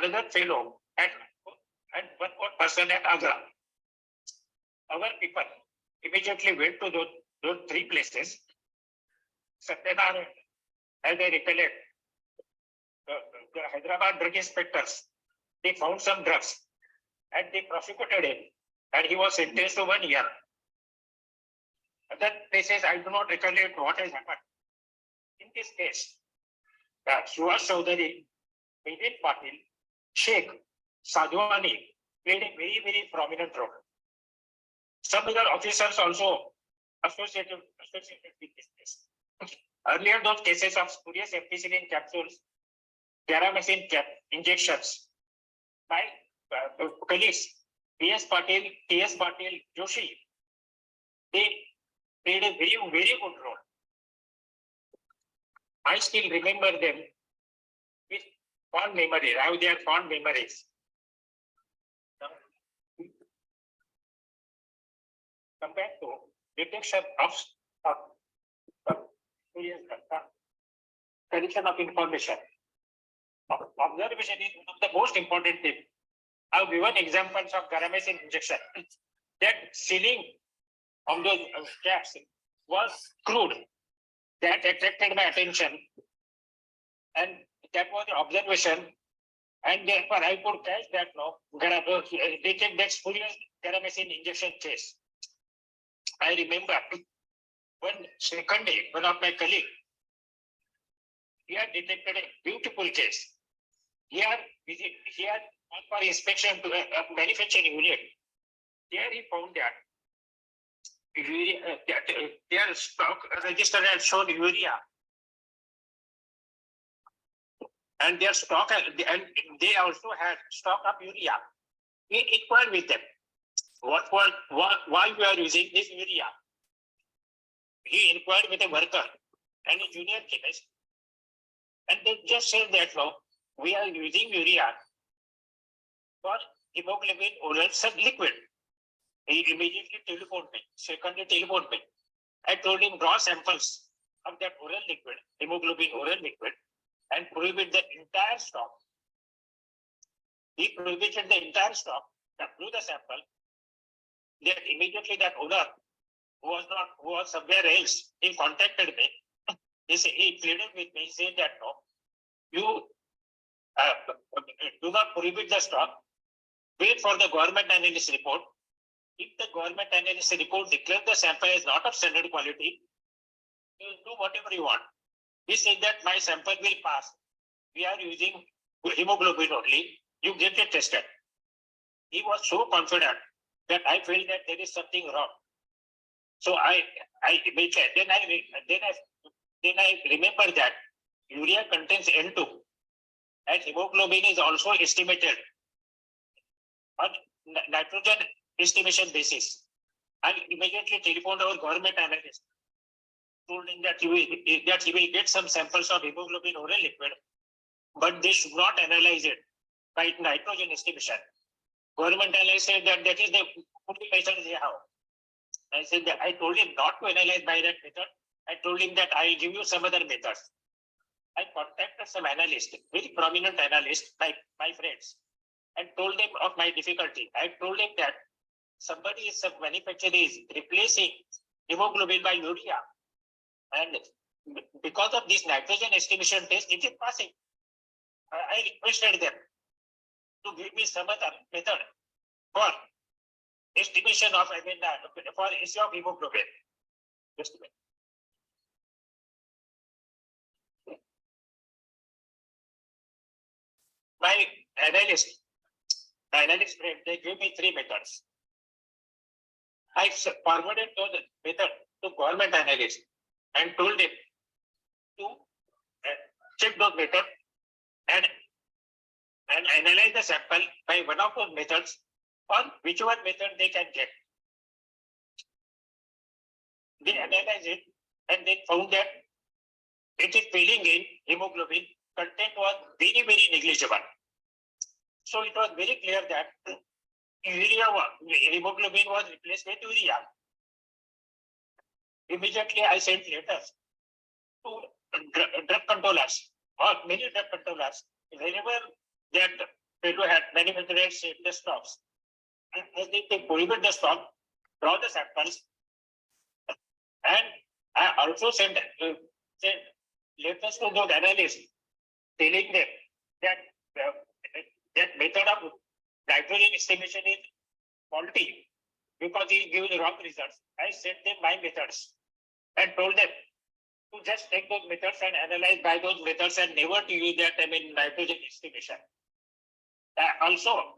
another fellow and one more person at Agra. Our people immediately went to those three places. Satyanarayan, as they recollect, the Hyderabad drug inspectors, they found some drugs and they prosecuted him, and he was sentenced to 1 year. Other places, I do not recollect what has happened. In this case, Suhas Chaudhary, Vidit Patil, Sheikh, Sadhwani played a very, very prominent role. Some other officers also associated with this case. Earlier, those cases of spurious ampicillin capsules, garamacin injections by colleagues, T.S. Patil, Joshi, they played a very, very good role. I still remember them with fond memories. I have their fond memories. Compared to detection of collection of information. Observation is one of the most important thing. I've given examples of garamacin injection. That sealing of those caps was crude. That attracted my attention, and that was the observation. And therefore, I could catch that now. They take that spurious garamacin injection case. I remember when Srikhande, one of my colleagues, he had detected a beautiful case. He had gone for inspection to a manufacturing unit. There he found that their stock register had shown urea, and their stock, and they also had stock of urea. He inquired with them, why we are using this urea? He inquired with a worker and a junior chemist, and they just said that no, we are using urea for hemoglobin oral liquid. He immediately telephoned me, telephoned me. I told him draw samples of that oral liquid, hemoglobin oral liquid, and prohibit the entire stock. he prohibited the entire stock, blew the sample. Then immediately that owner who was somewhere else, he contacted me. He pleaded with me, saying that no, you do not prohibit the stock. Wait for the government analyst report. If the government analyst report declares the sample as not of standard quality, you do whatever you want. He said that my sample will pass. We are using hemoglobin only. You get it tested. He was so confident that I felt that there is something wrong. So I remember that urea contains N2 and hemoglobin is also estimated on nitrogen estimation basis. I immediately telephoned our government analyst, told him that he will get some samples of hemoglobin oral liquid, but they should not analyze it by nitrogen estimation. Government analyst said that is the only method they have. I said that I told him not to analyze by that method. I told him that I will give you some other methods. I contacted some analyst, very prominent analyst, my friends, and told them of my difficulty. I told him that some manufacturer is replacing hemoglobin by urea. And because of this nitrogen estimation test, it is passing. I requested them to give me some other method for estimation of, for issue of hemoglobin. Just a minute. My analyst friend, they gave me 3 methods. I forwarded those method to government analyst and told them to check those methods and analyze the sample by one of those methods or whichever method they can get. They analyzed it and they found that it is failing in hemoglobin. Content was very, very negligible. So it was very clear that hemoglobin was replaced with urea. Immediately I sent letters to drug controllers or many drug controllers. Whenever that fellow had manufactured the stocks, as they prohibit the stock, draw the samples, and I also sent letters to those analysts telling them that that method of nitrogen estimation is faulty because it gives wrong results. I sent them my methods and told them to just take those methods and analyze by those methods and never to use that nitrogen estimation. I also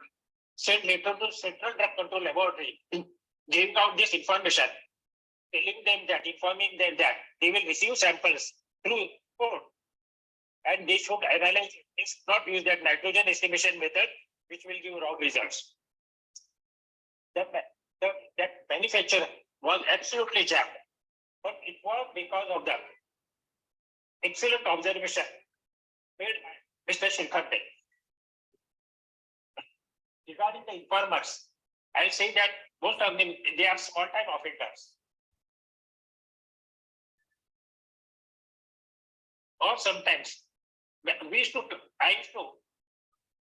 sent letter to Central Drug Control Laboratory giving out this information, informing them that they will receive samples through code and they should analyze it. They should not use that nitrogen estimation method, which will give wrong results. That manufacturer was absolutely jammed, but it was because of the excellent observation made by Mr. Shilkante. Regarding the informers, I'll say that most of them, they are small-time offenders. Or sometimes, I used to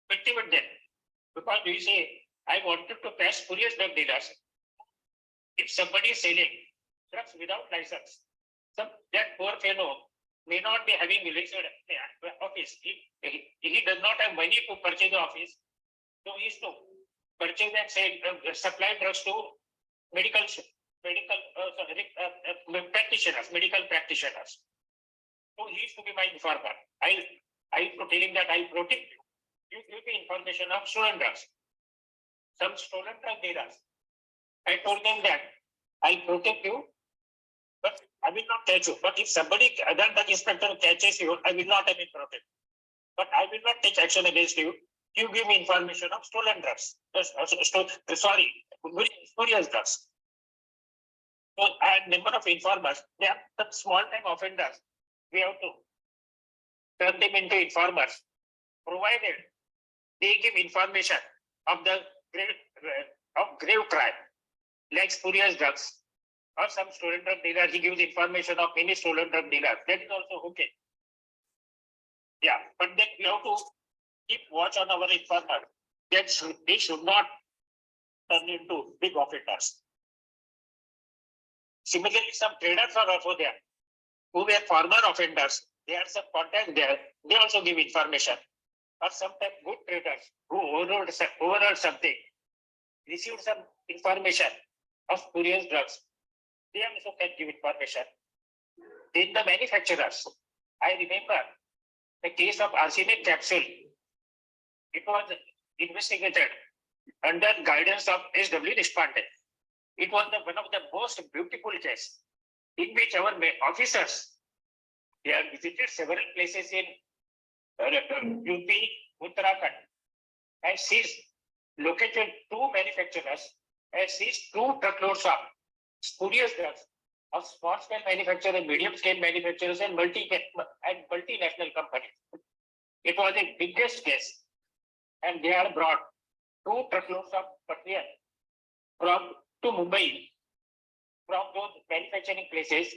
cultivate them because we say, I wanted to catch spurious drug dealers. If somebody is selling drugs without license, that poor fellow may not be having a registered office. He does not have money to purchase the office. So he used to purchase and sell, supply drugs to medical practitioners. So he used to be my informer. I used to tell him that I'll protect you. You give me information of stolen drugs. Some stolen drug dealers. I told them that I'll protect you, but I will not catch you. But if somebody, other drug inspector catches you, I will not protect. But I will not take action against you. You give me information of stolen drugs. Spurious drugs. So I had number of informers. They are some small-time offenders. We have to turn them into informers, provided they give information of the grave crime, like spurious drugs, or some stolen drug dealer. He gives information of many stolen drug dealers. That is also okay. Yeah, but then we have to keep watch on our informer. they should not turn into big offenders. Similarly, some traders are also there who were former offenders. They had some contact there. They also give information. Or sometimes good traders who overrode something, received some information of spurious drugs. They also can give information. In the manufacturers, I remember the case of arsenic capsule. It was investigated under guidance of S.W. Deshpande. It was one of the most beautiful cases in which our officers, they have visited several places in UP, Uttarakhand, and seized, located 2 manufacturers, and seized 2 truckloads of spurious drugs of small scale manufacturers, medium scale manufacturers, and multinational companies. It was the biggest case, and they are brought 2 truckloads of material to Mumbai from those manufacturing places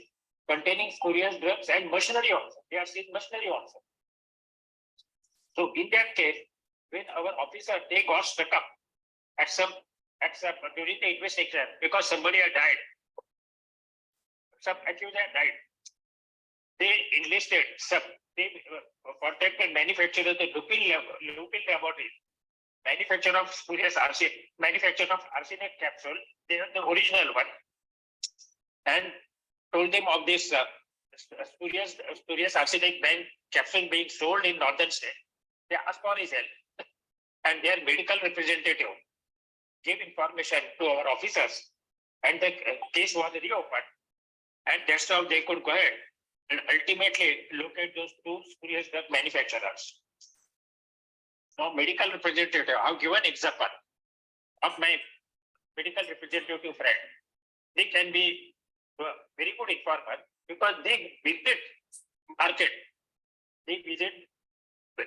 containing spurious drugs and machinery also. They are seized machinery also. So in that case, when our officer, they got stuck up at some during the investigation because somebody had died, some accused had died. They enlisted they contacted manufacturers, the Lupin laboratory, manufacturer of spurious arsenic, manufacturer of arsenic capsule. They are the original one, and told them of this spurious arsenic capsule being sold in northern state. They asked for his help, and their medical representative gave information to our officers, and the case was reopened. And that's how they could go ahead and ultimately locate those 2 spurious drug manufacturers. Now, medical representative, I've given example of my medical representative friend. They can be very good informer because they visit market. They visit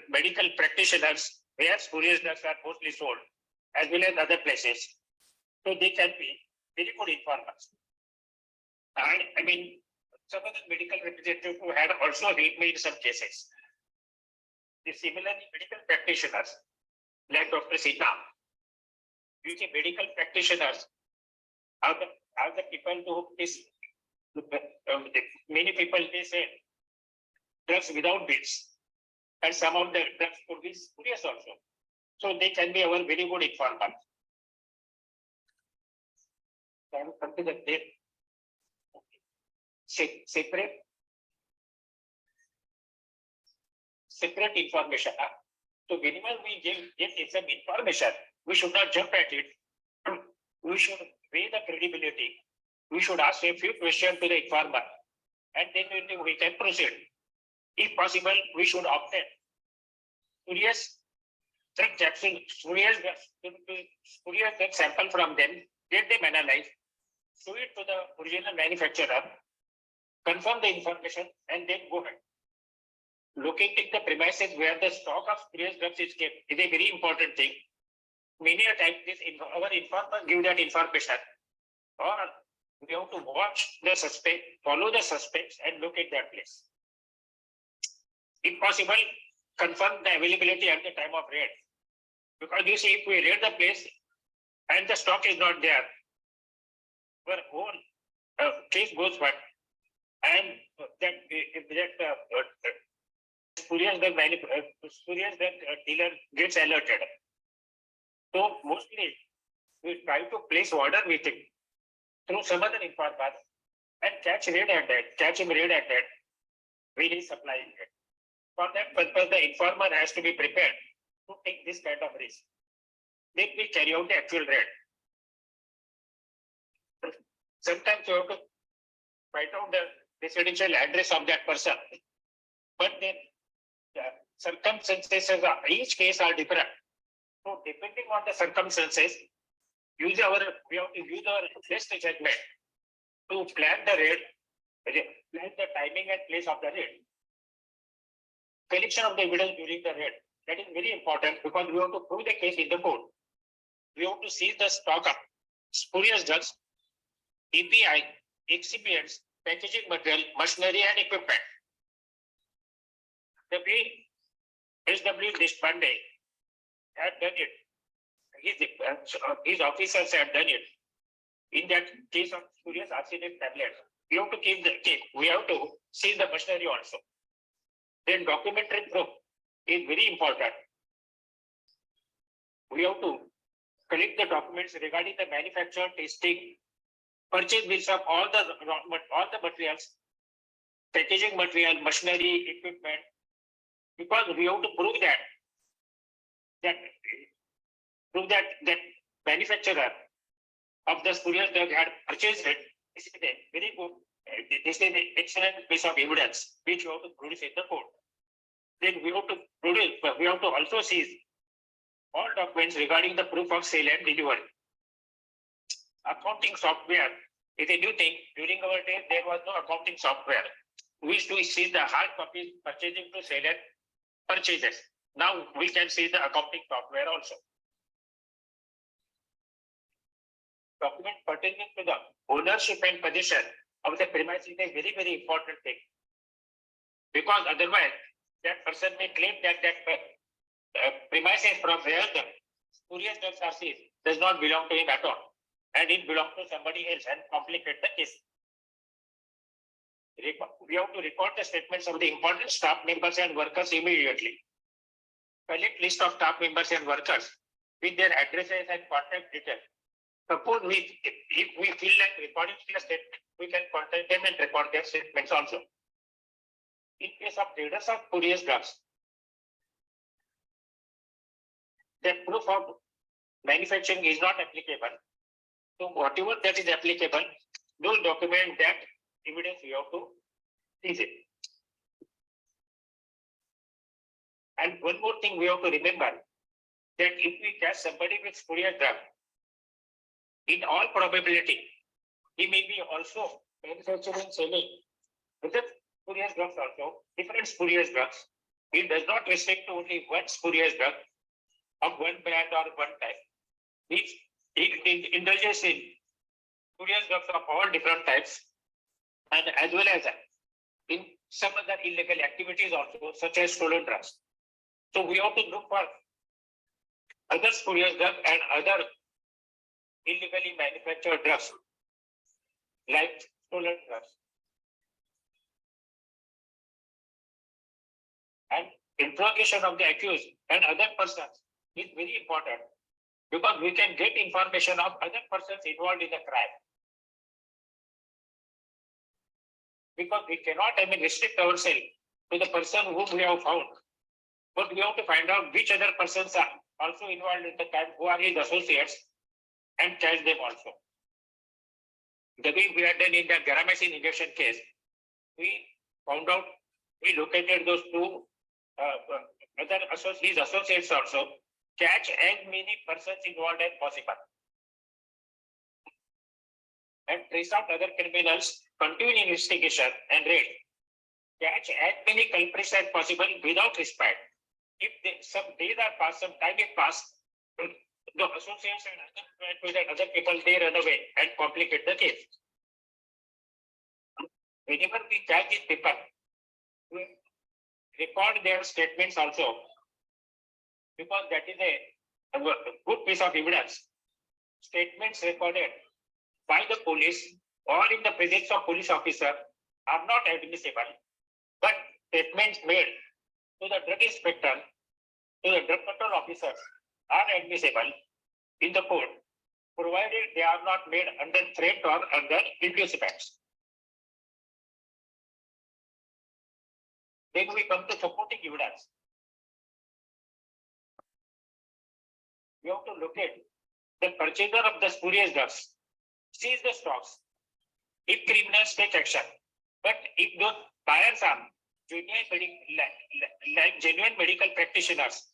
medical practitioners where spurious drugs are mostly sold, as well as other places. So they can be very good informers. And I mean, some of the medical representatives who had also helped me in some cases. The similarly, medical practitioners like Dr. Sinha, you see, medical practitioners are the people who many people they say drugs without bills, and some of the drugs could be spurious also. So they can be our very good informers. Can you come to the date? Separate information. So whenever we get some information, we should not jump at it. We should weigh the credibility. We should ask a few questions to the informer, and then we can proceed. If possible, we should obtain spurious drug capsule, spurious drug sample from them, get them analyzed, show it to the original manufacturer, confirm the information, and then go ahead. Locating the premises where the stock of spurious drugs is kept is a very important thing. Many a time, our informers give that information, or we have to watch the suspect, follow the suspects, and locate that place. If possible, confirm the availability at the time of raid. Because you see, if we raid the place and the stock is not there, our whole case goes bad, and spurious drug dealer gets alerted. So mostly we try to place order with him through some other informer and catch him red-handed when he is supplying it. For that purpose, the informer has to be prepared to take this kind of risk. Then we carry out the actual raid. Sometimes you have to find out the residential address of that person, but then the circumstances of each case are different. So depending on the circumstances, we have to use our best judgment to plan the raid, plan the timing and place of the raid. Collection of the evidence during the raid, that is very important because we have to prove the case in the court. We have to seize the stock of spurious drugs, API, excipients, packaging material, machinery, and equipment. The way S.W. Deshpande had done it, his officers had done it. In that case of spurious arsenic tablet, we have to keep the case. We have to see the machinery also. Then documentary proof is very important. We have to collect the documents regarding the manufacture, testing, purchase bills of all the materials, packaging material, machinery, equipment, because we have to prove that manufacturer of the spurious drug had purchased it. This is a very good, this is an excellent piece of evidence which we have to produce in the court. Then we have to produce, but we have to also seize all documents regarding the proof of sale and delivery. Accounting software is a new thing. During our days, there was no accounting software. We used to see the hard copies purchasing to sale and purchases. Now we can see the accounting software also. Document pertaining to the ownership and possession of the premises is a very, very important thing. Because otherwise, that person may claim that premises from where the spurious drugs are seized does not belong to him at all, and it belongs to somebody else and complicate the case. We have to record the statements of the important staff members and workers immediately. Collect list of staff members and workers with their addresses and contact details. Suppose if we feel like recording their statement, we can contact them and record their statements also. In case of traders of spurious drugs, the proof of manufacturing is not applicable. So whatever that is applicable, those document that evidence we have to seize it. And one more thing we have to remember, that if we catch somebody with spurious drug, in all probability, he may be also manufacturing, selling other spurious drugs also, different spurious drugs. It does not restrict to only one spurious drug of one brand or one type. It indulges in spurious drugs of all different types, and as well as in some other illegal activities also, such as stolen drugs. So we have to look for other spurious drugs and other illegally manufactured drugs, like stolen drugs. And interrogation of the accused and other persons is very important, because we can get information of other persons involved in the crime. Because we cannot, restrict ourselves to the person whom we have found, but we have to find out which other persons are also involved in the crime, who are his associates, and catch them also. The way we had done in the garamacin injection case, we found out, we located those two his associates also, catch as many persons involved as possible, and trace out other criminals, continue investigation and raid, catch as many culprits as possible without respite. If some days are passed, some time is passed, the associates and other people, they run away and complicate the case. Whenever we catch these people, we record their statements also, because that is a good piece of evidence. Statements recorded by the police or in the presence of police officer are not admissible, but statements made to the drug inspector, to the drug control officers are admissible in the court, provided they are not made under threat or under inducements. Then we come to supporting evidence. We have to locate the purchaser of the spurious drugs, seize the stocks, if criminals take action. But if those buyers are genuine medical practitioners,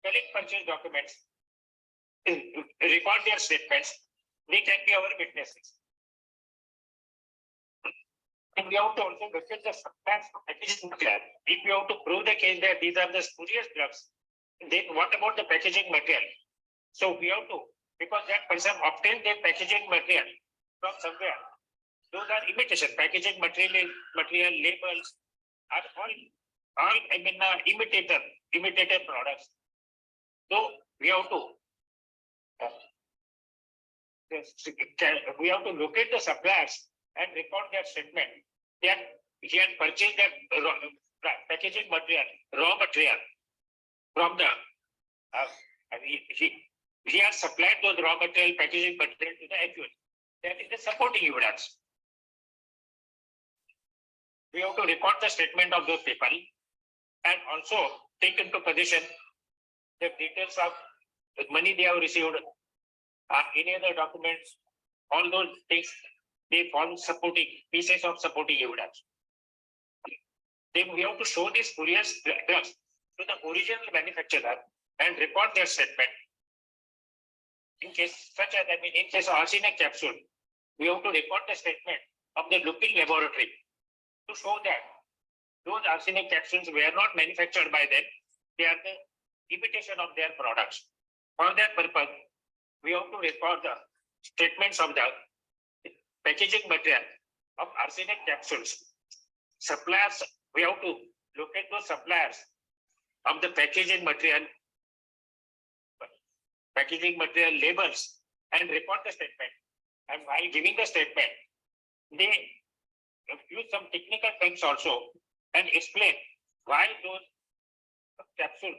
collect purchase documents, record their statements, they can be our witnesses. And we have to also look at the substance of packaging material. If we have to prove the case that these are the spurious drugs, then what about the packaging material? So we have to, because that person obtained their packaging material from somewhere. Those are imitation packaging material labels are all imitated products. So we have to we have to locate the suppliers and record their statement. That he had purchased that packaging material, raw material from the, he has supplied those raw material, packaging material to the accused. That is the supporting evidence. We have to record the statement of those people and also take into possession the details of the money they have received, any other documents, all those things, they form supporting pieces of supporting evidence. Then we have to show these spurious drugs to the original manufacturer and report their statement. In case such as, in case of arsenic capsule, we have to report the statement of the looking laboratory to show that those arsenic capsules were not manufactured by them, they are the imitation of their products. For that purpose, we have to record the statements of the packaging material of arsenic capsules. Suppliers, we have to locate those suppliers of the packaging material labels and report the statement. And while giving the statement, they use some technical terms also and explain why those capsules,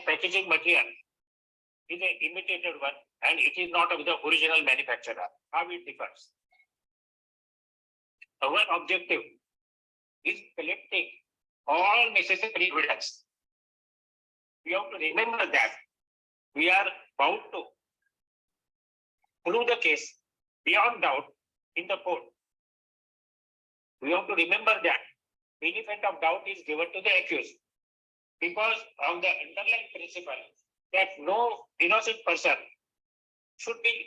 packaging material is an imitated one and it is not of the original manufacturer, how it differs. Our objective is collecting all necessary evidence. We have to remember that we are bound to prove the case beyond doubt in the court. We have to remember that benefit of doubt is given to the accused because of the underlying principle that no innocent person should be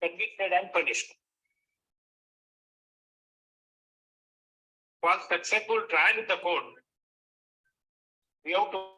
convicted and punished. For successful trial in the court, we have to